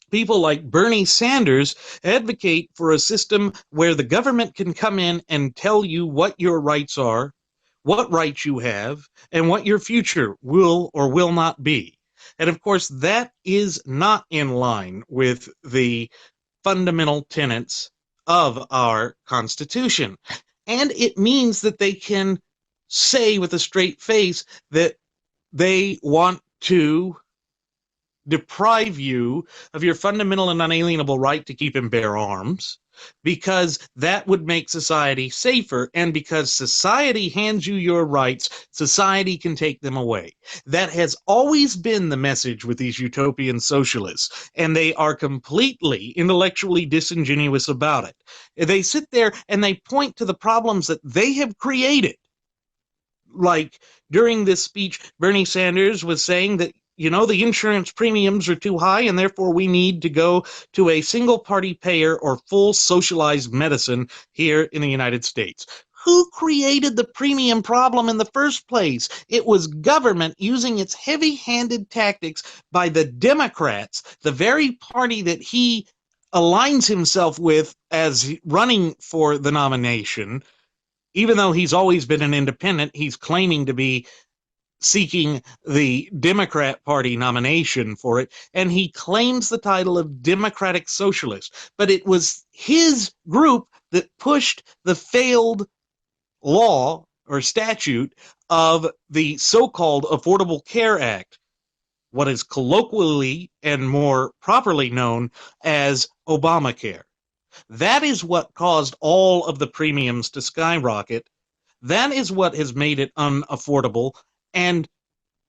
Speaker 2: people like Bernie Sanders advocate for a system where the government can come in and tell you what your rights are, what rights you have, and what your future will or will not be. And of course, that is not in line with the fundamental tenets of our Constitution. And it means that they can say with a straight face that they want to deprive you of your fundamental and unalienable right to keep and bear arms, because that would make society safer, and because society hands you your rights, society can take them away. That has always been the message with these utopian socialists, and they are completely intellectually disingenuous about it. They sit there and they point to the problems that they have created. Like during this speech, Bernie Sanders was saying that the insurance premiums are too high, and therefore we need to go to a single-party payer or full socialized medicine here in the United States. Who created the premium problem in the first place? It was government using its heavy-handed tactics by the Democrats, the very party that he aligns himself with as running for the nomination. Even though he's always been an independent, he's claiming to be seeking the Democrat Party nomination for it, and he claims the title of Democratic Socialist. But it was his group that pushed the failed law or statute of the so-called Affordable Care Act, what is colloquially and more properly known as Obamacare. That is what caused all of the premiums to skyrocket. That is what has made it unaffordable. And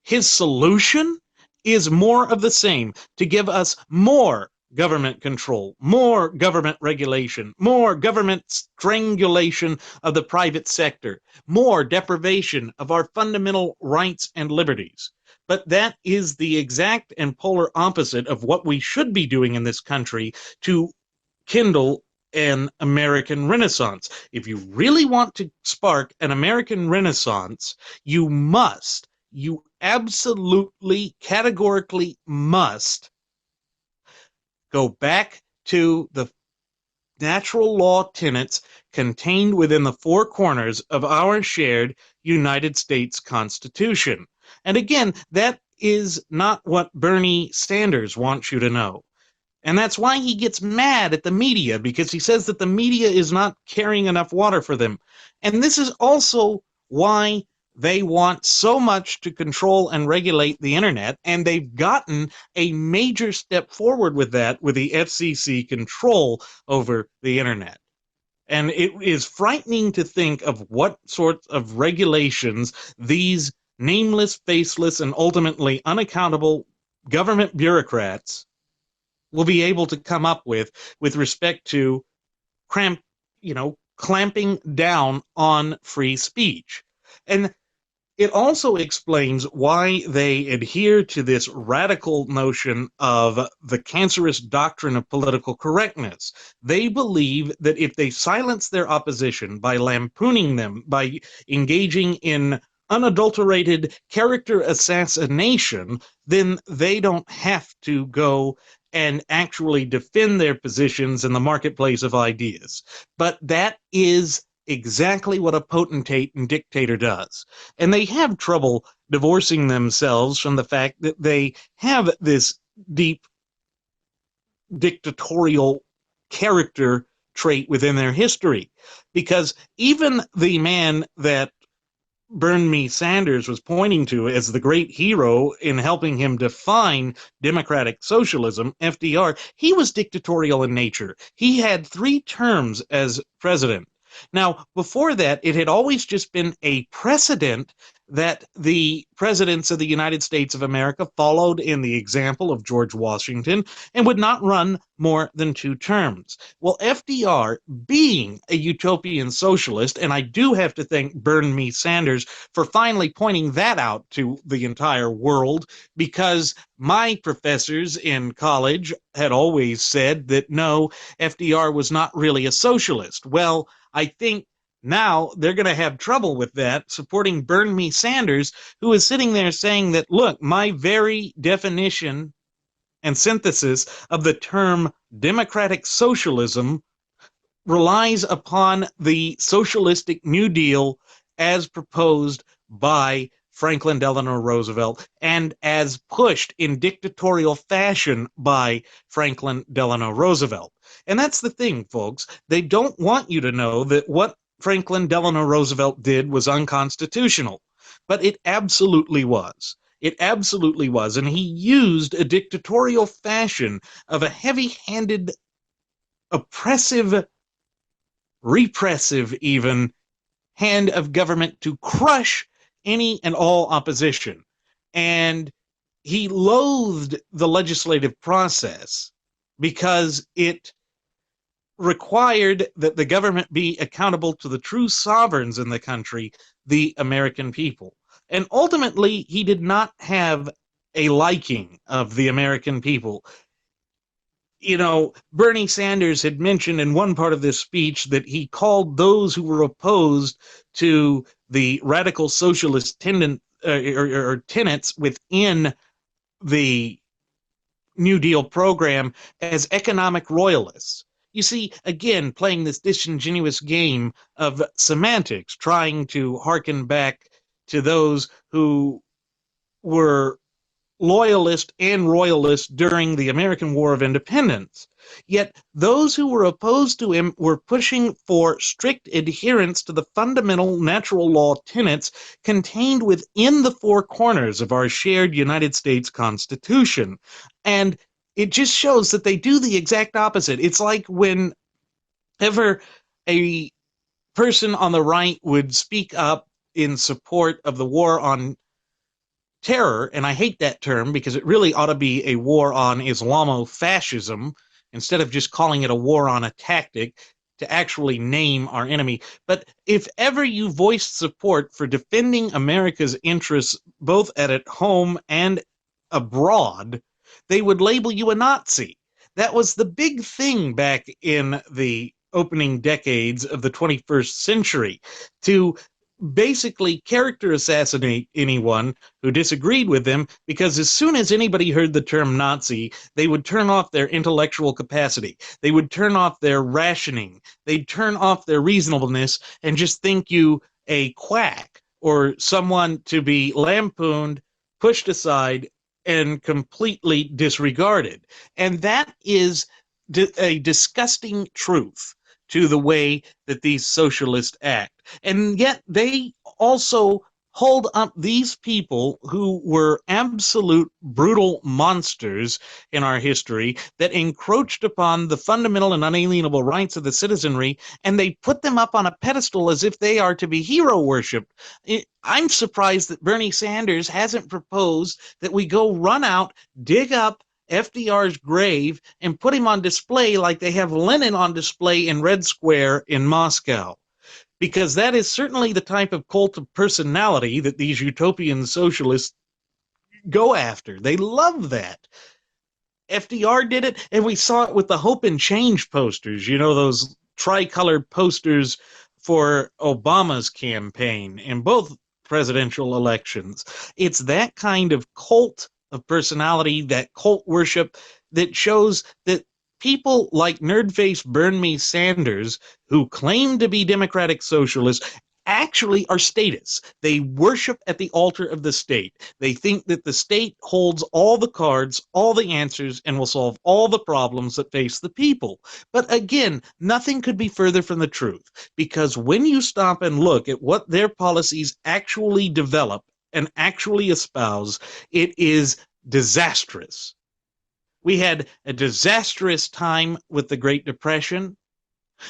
Speaker 2: his solution is more of the same, to give us more government control, more government regulation, more government strangulation of the private sector, more deprivation of our fundamental rights and liberties. But that is the exact and polar opposite of what we should be doing in this country to kindle an American Renaissance. If you really want to spark an American Renaissance, you absolutely, categorically must go back to the natural law tenets contained within the four corners of our shared United States Constitution. And again, that is not what Bernie Sanders wants you to know. And that's why he gets mad at the media, because he says that the media is not carrying enough water for them. And this is also why they want so much to control and regulate the internet, and they've gotten a major step forward with that, with the FCC control over the internet. And it is frightening to think of what sorts of regulations these nameless, faceless, and ultimately unaccountable government bureaucrats will be able to come up with respect to clamping down on free speech. And it also explains why they adhere to this radical notion of the cancerous doctrine of political correctness. They believe that if they silence their opposition by lampooning them, by engaging in unadulterated character assassination, then they don't have to go and actually defend their positions in the marketplace of ideas. But that is exactly what a potentate and dictator does. And they have trouble divorcing themselves from the fact that they have this deep dictatorial character trait within their history. Because even the man that Bernie Sanders was pointing to as the great hero in helping him define democratic socialism, FDR, he was dictatorial in nature. He had 3 terms as president. Now, before that, it had always just been a precedent that the presidents of the United States of America followed in the example of George Washington and would not run more than 2 terms. Well, FDR, being a utopian socialist, and I do have to thank Bernie Sanders for finally pointing that out to the entire world, because my professors in college had always said that no, FDR was not really a socialist. Well, I think now they're going to have trouble with that, supporting Bernie Sanders, who is sitting there saying that, look, my very definition and synthesis of the term democratic socialism relies upon the socialistic New Deal as proposed by Franklin Delano Roosevelt and as pushed in dictatorial fashion by Franklin Delano Roosevelt. And that's the thing, folks. They don't want you to know that what Franklin Delano Roosevelt did was unconstitutional, but it absolutely was. It absolutely was. And he used a dictatorial fashion of a heavy-handed, oppressive, repressive even, hand of government to crush any and all opposition. And he loathed the legislative process because it required that the government be accountable to the true sovereigns in the country, the American people. And ultimately, he did not have a liking of the American people. You know, Bernie Sanders had mentioned in one part of this speech that he called those who were opposed to the radical socialist tenets within the New Deal program as economic royalists. You see, again, playing this disingenuous game of semantics, trying to hearken back to those who were loyalist and royalist during the American War of Independence. Yet those who were opposed to him were pushing for strict adherence to the fundamental natural law tenets contained within the 4 corners of our shared United States Constitution. And it just shows that they do the exact opposite. It's like whenever a person on the right would speak up in support of the war on terror, and I hate that term because it really ought to be a war on Islamofascism instead of just calling it a war on a tactic to actually name our enemy. But if ever you voiced support for defending America's interests both at home and abroad, they would label you a Nazi. That was the big thing back in the opening decades of the 21st century, to basically character assassinate anyone who disagreed with them, because as soon as anybody heard the term Nazi, they would turn off their intellectual capacity. They would turn off their rationing. They'd turn off their reasonableness and just think you a quack or someone to be lampooned, pushed aside, and completely disregarded. And that is a disgusting truth to the way that these socialists act. And yet they also hold up these people who were absolute brutal monsters in our history that encroached upon the fundamental and unalienable rights of the citizenry, and they put them up on a pedestal as if they are to be hero worshipped. I'm surprised that Bernie Sanders hasn't proposed that we go run out, dig up FDR's grave, and put him on display like they have Lenin on display in Red Square in Moscow. because that is certainly the type of cult of personality that these utopian socialists go after. They love that. FDR did it, and we saw it with the Hope and Change posters, those tricolored posters for Obama's campaign in both presidential elections. It's that kind of cult of personality, that cult worship, that shows that people like nerd-faced Bernie Sanders, who claim to be democratic socialists, actually are statists. They worship at the altar of the state. They think that the state holds all the cards, all the answers, and will solve all the problems that face the people. But again, nothing could be further from the truth, because when you stop and look at what their policies actually develop and actually espouse, it is disastrous. We had a disastrous time with the Great Depression.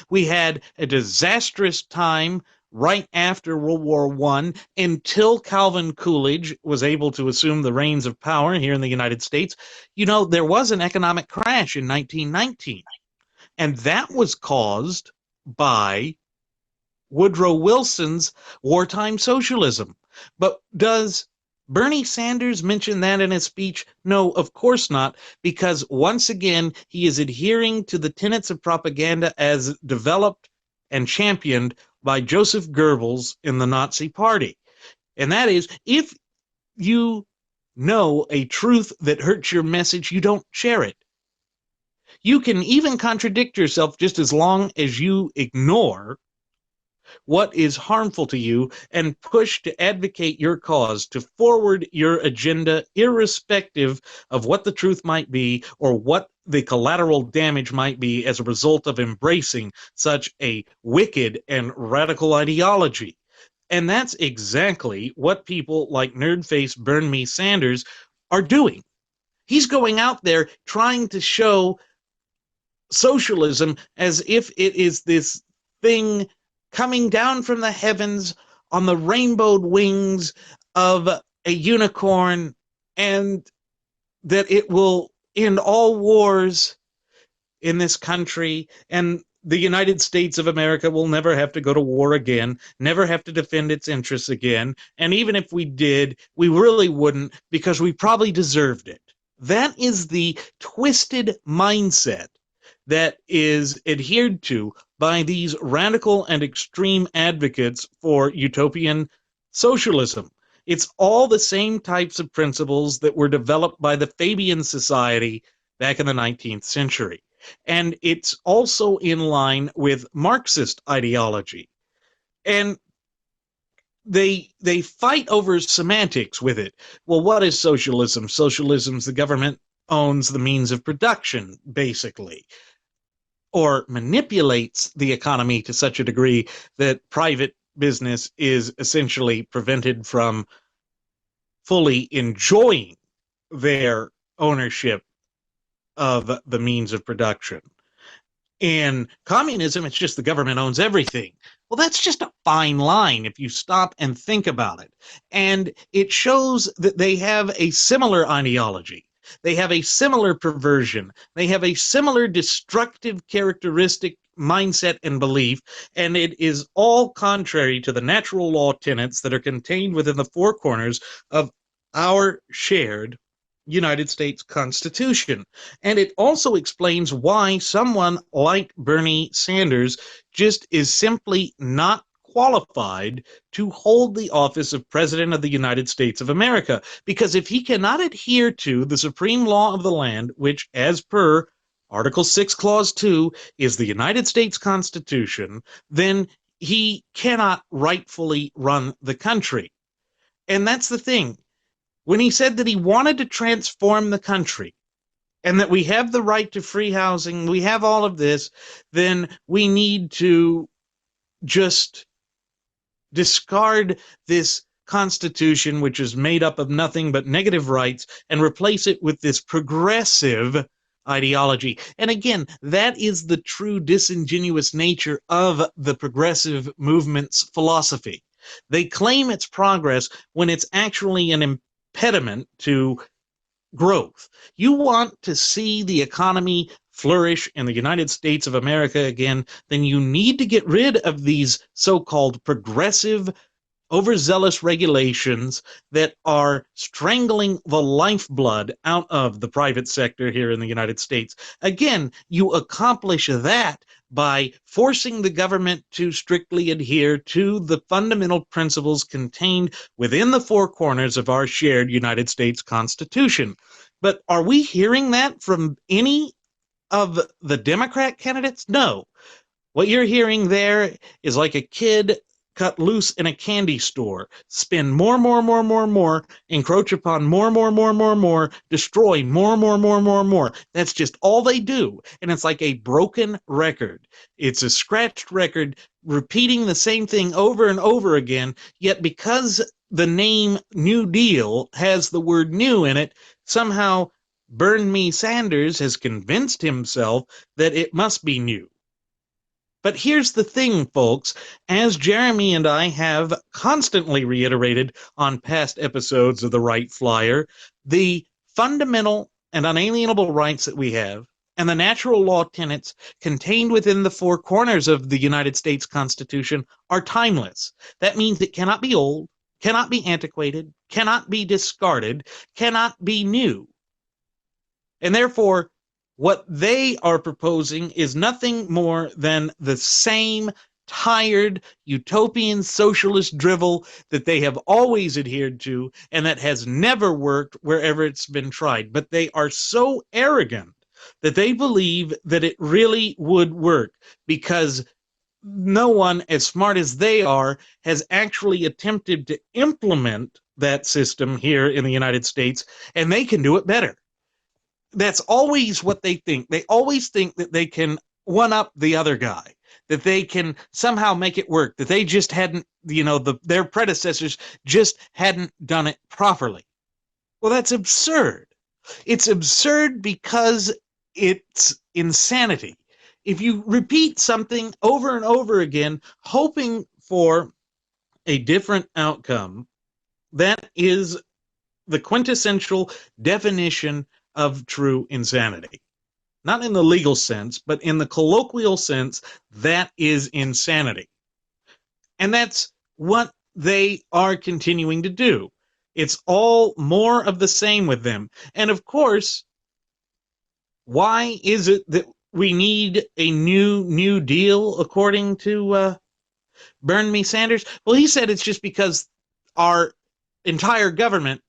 Speaker 2: We had a disastrous time right after World War I, until Calvin Coolidge was able to assume the reins of power here in the United States. There was an economic crash in 1919, and that was caused by Woodrow Wilson's wartime socialism. But does Bernie Sanders mention that in his speech? No, of course not, because once again, he is adhering to the tenets of propaganda as developed and championed by Joseph Goebbels in the Nazi Party. And that is, if you know a truth that hurts your message, you don't share it. You can even contradict yourself just as long as you ignore what is harmful to you and push to advocate your cause, to forward your agenda, irrespective of what the truth might be or what the collateral damage might be as a result of embracing such a wicked and radical ideology. And that's exactly what people like nerd-faced Bernie Sanders are doing. He's going out there trying to show socialism as if it is this thing coming down from the heavens on the rainbowed wings of a unicorn, and that it will end all wars in this country, and the United States of America will never have to go to war again, never have to defend its interests again, and even if we did, we really wouldn't, because we probably deserved it. That is the twisted mindset that is adhered to by these radical and extreme advocates for utopian socialism. It's all the same types of principles that were developed by the Fabian Society back in the 19th century. And it's also in line with Marxist ideology. And they fight over semantics with it. Well, what is socialism? Socialism's the government owns the means of production, basically, or manipulates the economy to such a degree that private business is essentially prevented from fully enjoying their ownership of the means of production. In communism, it's just the government owns everything. Well, that's just a fine line if you stop and think about it. And it shows that they have a similar ideology. They have a similar perversion. They have a similar destructive characteristic mindset and belief, and it is all contrary to the natural law tenets that are contained within the four corners of our shared United States Constitution. And it also explains why someone like Bernie Sanders just is simply not qualified to hold the office of President of the United States of America. Because if he cannot adhere to the supreme law of the land, which, as per Article 6, Clause 2, is the United States Constitution, then he cannot rightfully run the country. And that's the thing. When he said that he wanted to transform the country and that we have the right to free housing, we have all of this, then we need to just discard this Constitution, which is made up of nothing but negative rights, and replace it with this progressive ideology. And again, that is the true disingenuous nature of the progressive movement's philosophy. They claim it's progress when it's actually an impediment to growth. You want to see the economy flourish in the United States of America again, then you need to get rid of these so-called progressive, overzealous regulations that are strangling the lifeblood out of the private sector here in the United States. Again, you accomplish that by forcing the government to strictly adhere to the fundamental principles contained within the four corners of our shared United States Constitution. But are we hearing that from any of the Democrat candidates? No. What you're hearing there is like a kid cut loose in a candy store, spend more, encroach upon more, destroy more. That's just all they do. And it's like a broken record. It's a scratched record repeating the same thing over and over again, yet because the name New Deal has the word new in it, somehow Bernie Sanders has convinced himself that it must be new. But here's the thing, folks. As Jeremy and I have constantly reiterated on past episodes of the Wright Flyer, the fundamental and unalienable rights that we have and the natural law tenets contained within the four corners of the United States Constitution are timeless. That means it cannot be old, cannot be antiquated, cannot be discarded, cannot be new. And therefore, what they are proposing is nothing more than the same tired utopian socialist drivel that they have always adhered to and that has never worked wherever it's been tried. But they are so arrogant that they believe that it really would work because no one as smart as they are has actually attempted to implement that system here in the United States, and they can do it better. That's always what they think. They always think that they can one-up the other guy, that they can somehow make it work, that they just hadn't, their predecessors just hadn't done it properly. Well, that's absurd. It's absurd because it's insanity. If you repeat something over and over again, hoping for a different outcome, that is the quintessential definition of true insanity. Not in the legal sense, but in the colloquial sense, that is insanity. And that's what they are continuing to do. It's all more of the same with them. And of course, why is it that we need a new deal, according to Bernie Sanders? Well, he said it's just because our entire government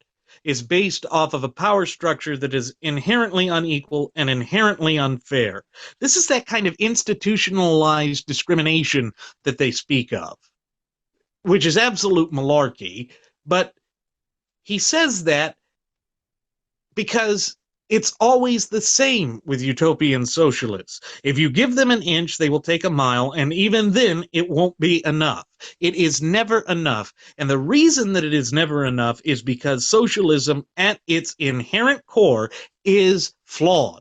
Speaker 2: is based off of a power structure that is inherently unequal and inherently unfair. This is that kind of institutionalized discrimination that they speak of, which is absolute malarkey. But he says that because it's always the same with utopian socialists. If you give them an inch, they will take a mile, and even then, it won't be enough. It is never enough. And the reason that it is never enough is because socialism, at its inherent core, is flawed.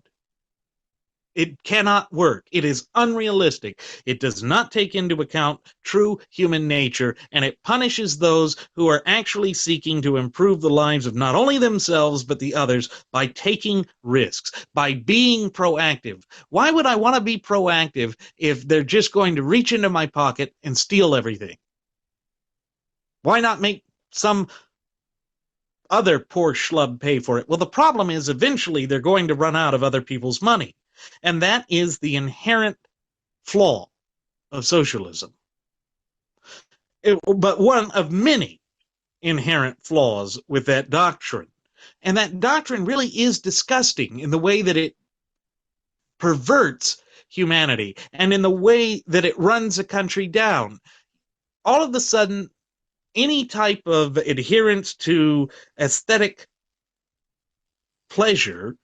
Speaker 2: It cannot work. It is unrealistic. It does not take into account true human nature, and it punishes those who are actually seeking to improve the lives of not only themselves, but the others by taking risks, by being proactive. Why would I want to be proactive if they're just going to reach into my pocket and steal everything? Why not make some other poor schlub pay for it? Well, the problem is eventually they're going to run out of other people's money. And that is the inherent flaw of socialism. But one of many inherent flaws with that doctrine. And that doctrine really is disgusting in the way that it perverts humanity and in the way that it runs a country down. All of a sudden, any type of adherence to aesthetic pleasure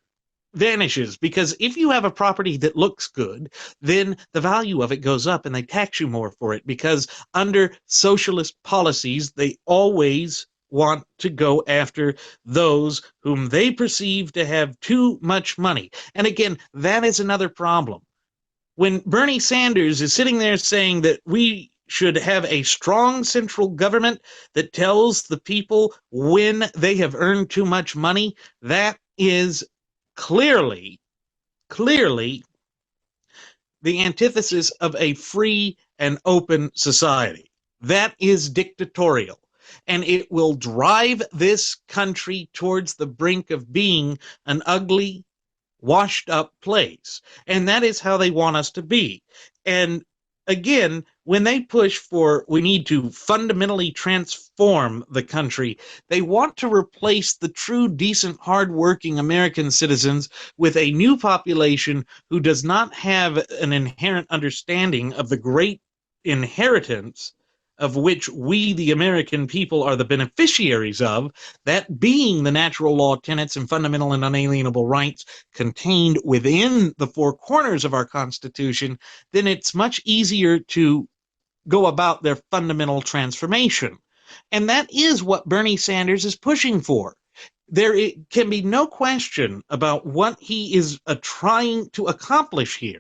Speaker 2: vanishes, because if you have a property that looks good, then the value of it goes up and they tax you more for it, because under socialist policies, they always want to go after those whom they perceive to have too much money. And again, that is another problem. When Bernie Sanders is sitting there saying that we should have a strong central government that tells the people when they have earned too much money, that is clearly the antithesis of a free and open society. That is dictatorial. And it will drive this country towards the brink of being an ugly, washed up place. And that is how they want us to be. And again, when they push for we need to fundamentally transform the country, they want to replace the true, decent, hardworking American citizens with a new population who does not have an inherent understanding of the great inheritance of which we, the American people, are the beneficiaries of, that being the natural law tenets and fundamental and unalienable rights contained within the four corners of our Constitution, then it's much easier to go about their fundamental transformation. And that is what Bernie Sanders is pushing for. There can be no question about what he is trying to accomplish here.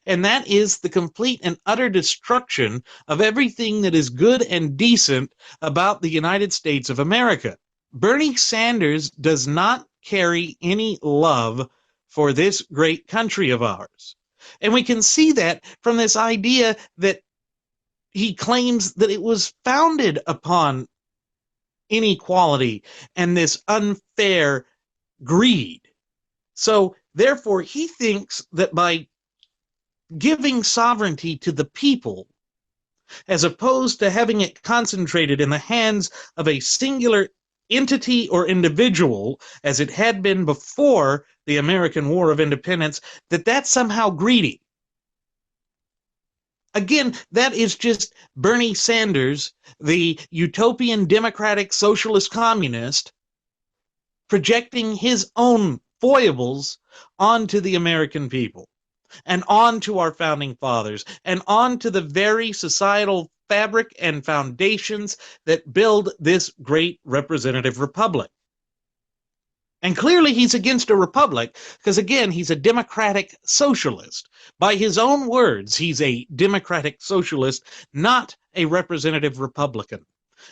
Speaker 2: And that is the complete and utter destruction of everything that is good and decent about the United States of America. Bernie Sanders does not carry any love for this great country of ours. And we can see that from this idea that he claims that it was founded upon inequality and this unfair greed. So, therefore, he thinks that by giving sovereignty to the people, as opposed to having it concentrated in the hands of a singular entity or individual, as it had been before the American War of Independence, that's somehow greedy. Again, that is just Bernie Sanders, the utopian democratic socialist communist, projecting his own foibles onto the American people, and on to our founding fathers, and on to the very societal fabric and foundations that build this great representative republic. And clearly he's against a republic because, again, he's a democratic socialist. By his own words, he's a democratic socialist, not a representative Republican.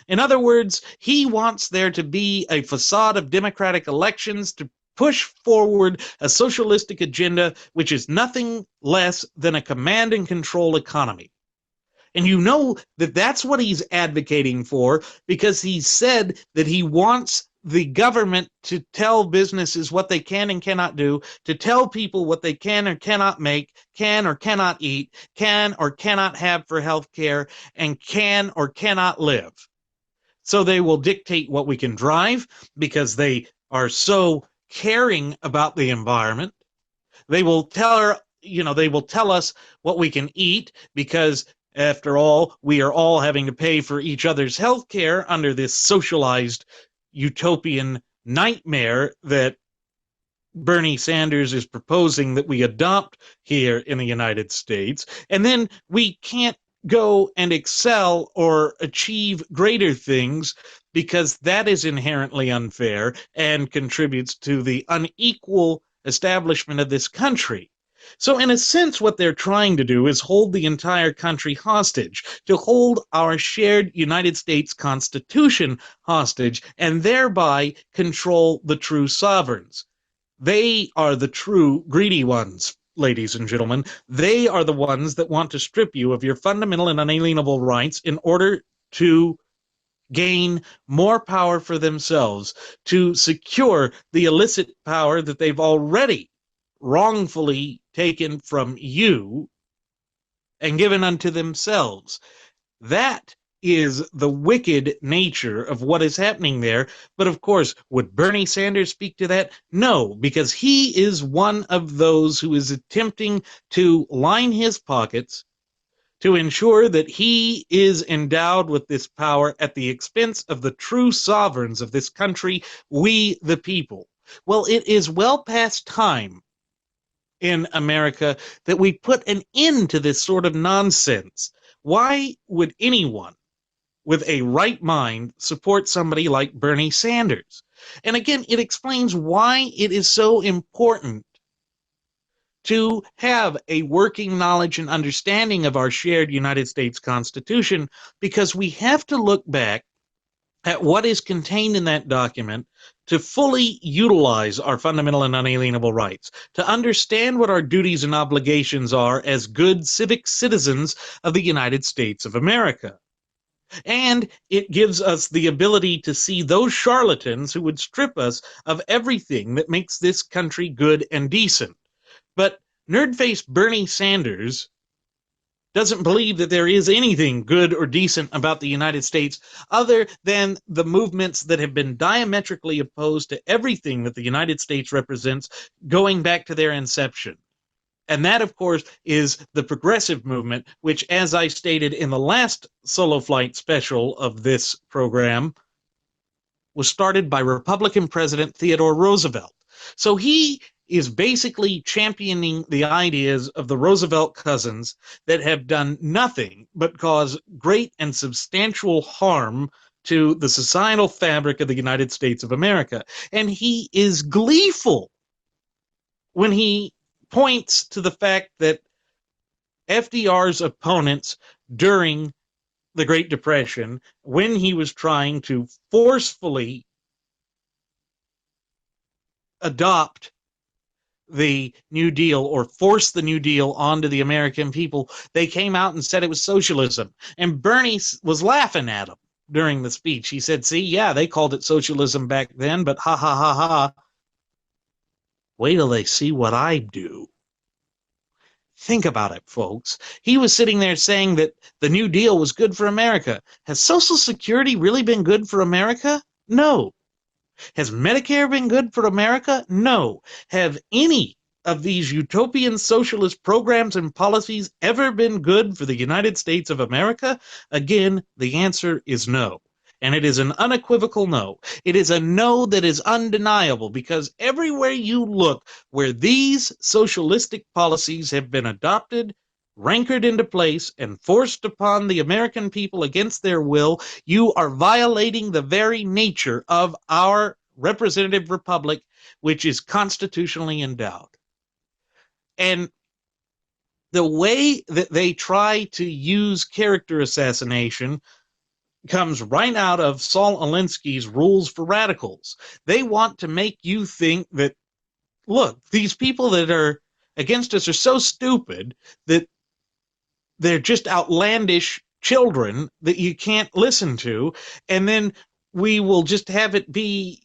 Speaker 2: In other words, he wants there to be a facade of democratic elections to push forward a socialistic agenda, which is nothing less than a command and control economy. And you know that that's what he's advocating for, because he said that he wants the government to tell businesses what they can and cannot do, to tell people what they can or cannot make, can or cannot eat, can or cannot have for health care, and can or cannot live. So they will dictate what we can drive because they are so caring about the environment. They will tell us what we can eat because, after all, we are all having to pay for each other's health care under this socialized utopian nightmare that Bernie Sanders is proposing that we adopt here in the United States. And then we can't go and excel or achieve greater things because that is inherently unfair and contributes to the unequal establishment of this country. So in a sense, what they're trying to do is hold the entire country hostage, to hold our shared United States Constitution hostage, and thereby control the true sovereigns. They are the true greedy ones, ladies and gentlemen. They are the ones that want to strip you of your fundamental and unalienable rights in order to gain more power for themselves, to secure the illicit power that they've already wrongfully taken from you and given unto themselves. That is the wicked nature of what is happening there. But of course, would Bernie Sanders speak to that? No, because he is one of those who is attempting to line his pockets to ensure that he is endowed with this power at the expense of the true sovereigns of this country, we the people. Well, it is well past time in America that we put an end to this sort of nonsense. Why would anyone with a right mind support somebody like Bernie Sanders? And again, it explains why it is so important to have a working knowledge and understanding of our shared United States Constitution, because we have to look back at what is contained in that document to fully utilize our fundamental and unalienable rights, to understand what our duties and obligations are as good civic citizens of the United States of America. And it gives us the ability to see those charlatans who would strip us of everything that makes this country good and decent. But nerd-faced Bernie Sanders doesn't believe that there is anything good or decent about the United States other than the movements that have been diametrically opposed to everything that the United States represents going back to their inception. And that, of course, is the progressive movement, which, as I stated in the last solo flight special of this program, was started by Republican President Theodore Roosevelt. So he is basically championing the ideas of the Roosevelt cousins that have done nothing but cause great and substantial harm to the societal fabric of the United States of America. And he is gleeful when he points to the fact that FDR's opponents during the Great Depression, when he was trying to forcefully adopt the New Deal or force the New Deal onto the American people, they came out and said it was socialism. And Bernie was laughing at them during the speech. He said, see, yeah, they called it socialism back then, but ha ha ha ha. Wait till they see what I do. Think about it, folks. He was sitting there saying that the New Deal was good for America. Has Social Security really been good for America? No. Has Medicare been good for America? No. Have any of these utopian socialist programs and policies ever been good for the United States of America? Again, the answer is no. And it is an unequivocal no. It is a no that is undeniable, because everywhere you look where these socialistic policies have been adopted, rankered into place, and forced upon the American people against their will, you are violating the very nature of our representative republic, which is constitutionally endowed. And the way that they try to use character assassination comes right out of Saul Alinsky's Rules for Radicals. They want to make you think that, look, these people that are against us are so stupid that they're just outlandish children that you can't listen to, and then we will just have it be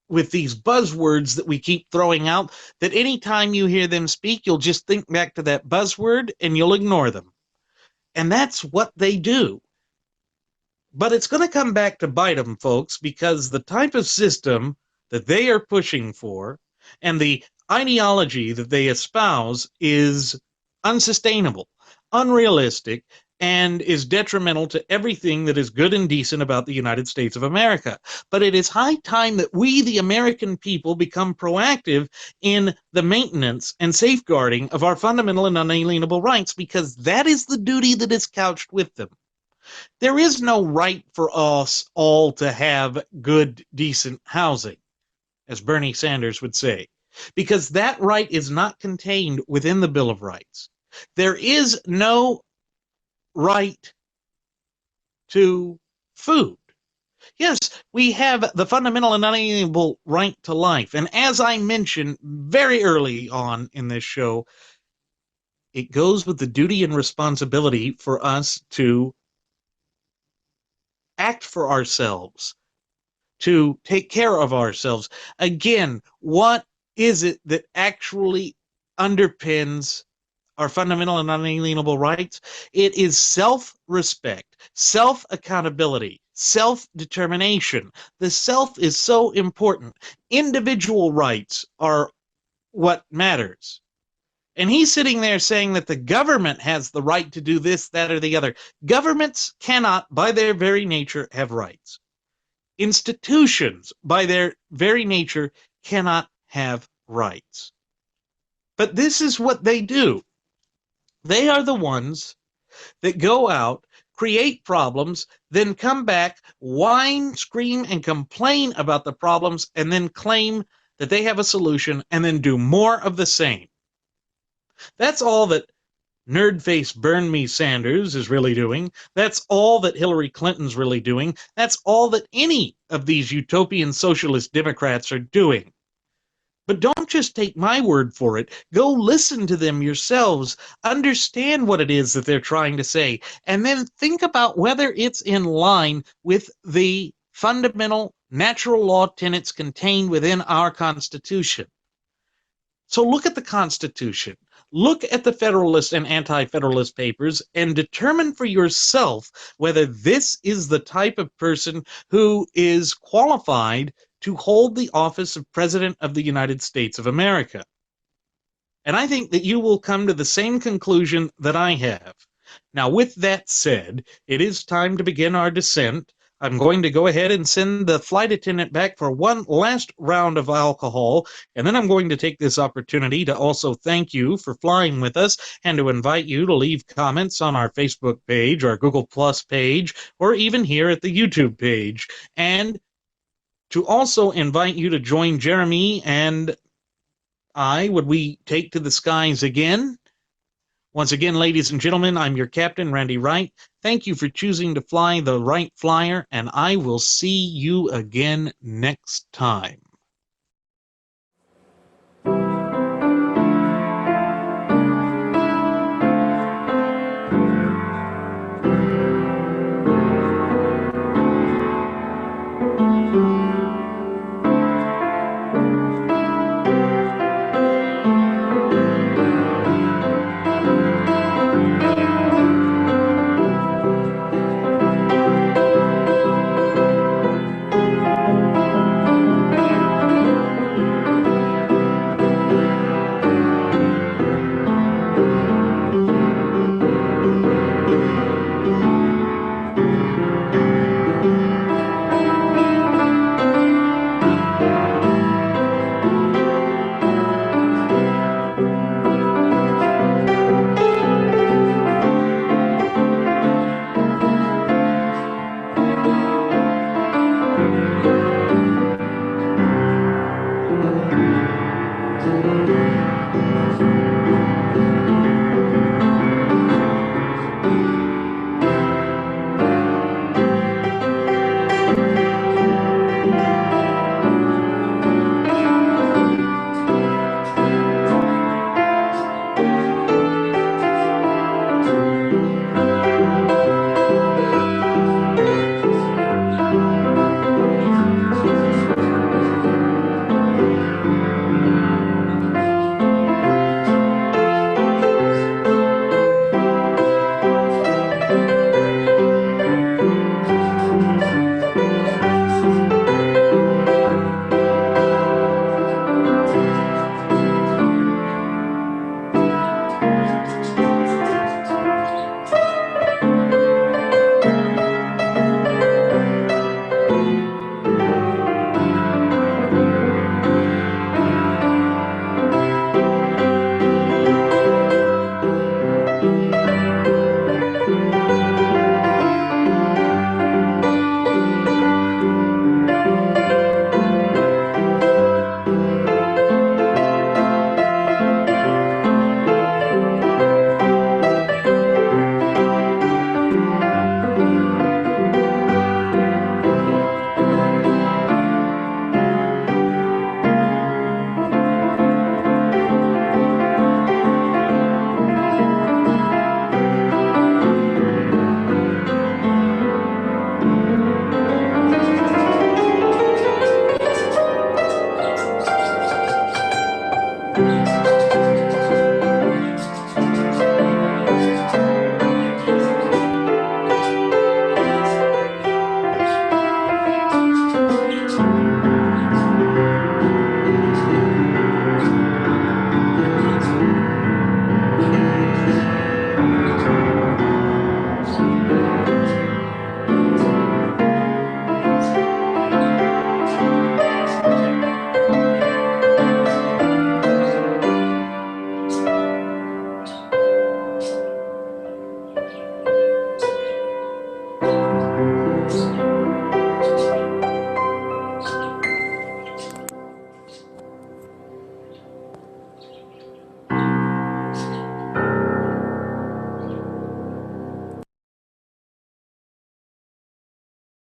Speaker 2: with these buzzwords that we keep throwing out, that anytime you hear them speak, you'll just think back to that buzzword and you'll ignore them. And that's what they do. But it's going to come back to bite them, folks, because the type of system that they are pushing for and the ideology that they espouse is unsustainable, unrealistic, and is detrimental to everything that is good and decent about the United States of America. But it is high time that we, the American people, become proactive in the maintenance and safeguarding of our fundamental and unalienable rights, because that is the duty that is couched with them. There is no right for us all to have good, decent housing, as Bernie Sanders would say, because that right is not contained within the Bill of Rights. There is no right to food. Yes, we have the fundamental and unalienable right to life. And as I mentioned very early on in this show, it goes with the duty and responsibility for us to act for ourselves, to take care of ourselves. Again, what is it that actually underpins our fundamental and unalienable rights? It is self-respect, self-accountability, self-determination. The self is so important. Individual rights are what matters. And he's sitting there saying that the government has the right to do this, that, or the other. Governments cannot, by their very nature, have rights. Institutions, by their very nature, cannot have rights. But this is what they do. They are the ones that go out, create problems, then come back, whine, scream, and complain about the problems, and then claim that they have a solution, and then do more of the same. That's all that nerd-face burn me Sanders is really doing. That's all that Hillary Clinton's really doing. That's all that any of these utopian socialist Democrats are doing. But don't just take my word for it. Go listen to them yourselves. Understand what it is that they're trying to say. And then think about whether it's in line with the fundamental natural law tenets contained within our Constitution. So look at the Constitution. Look at the Federalist and Anti-Federalist papers and determine for yourself whether this is the type of person who is qualified to hold the office of President of the United States of America. And I think that you will come to the same conclusion that I have. Now, with that said, it is time to begin our descent. I'm going to go ahead and send the flight attendant back for one last round of alcohol, and then I'm going to take this opportunity to also thank you for flying with us and to invite you to leave comments on our Facebook page, our Google Plus page, or even here at the YouTube page, and to also invite you to join Jeremy and I when we take to the skies again. Once again, ladies and gentlemen, I'm your captain, Randy Wright. Thank you for choosing to fly the Wright Flyer, and I will see you again next time.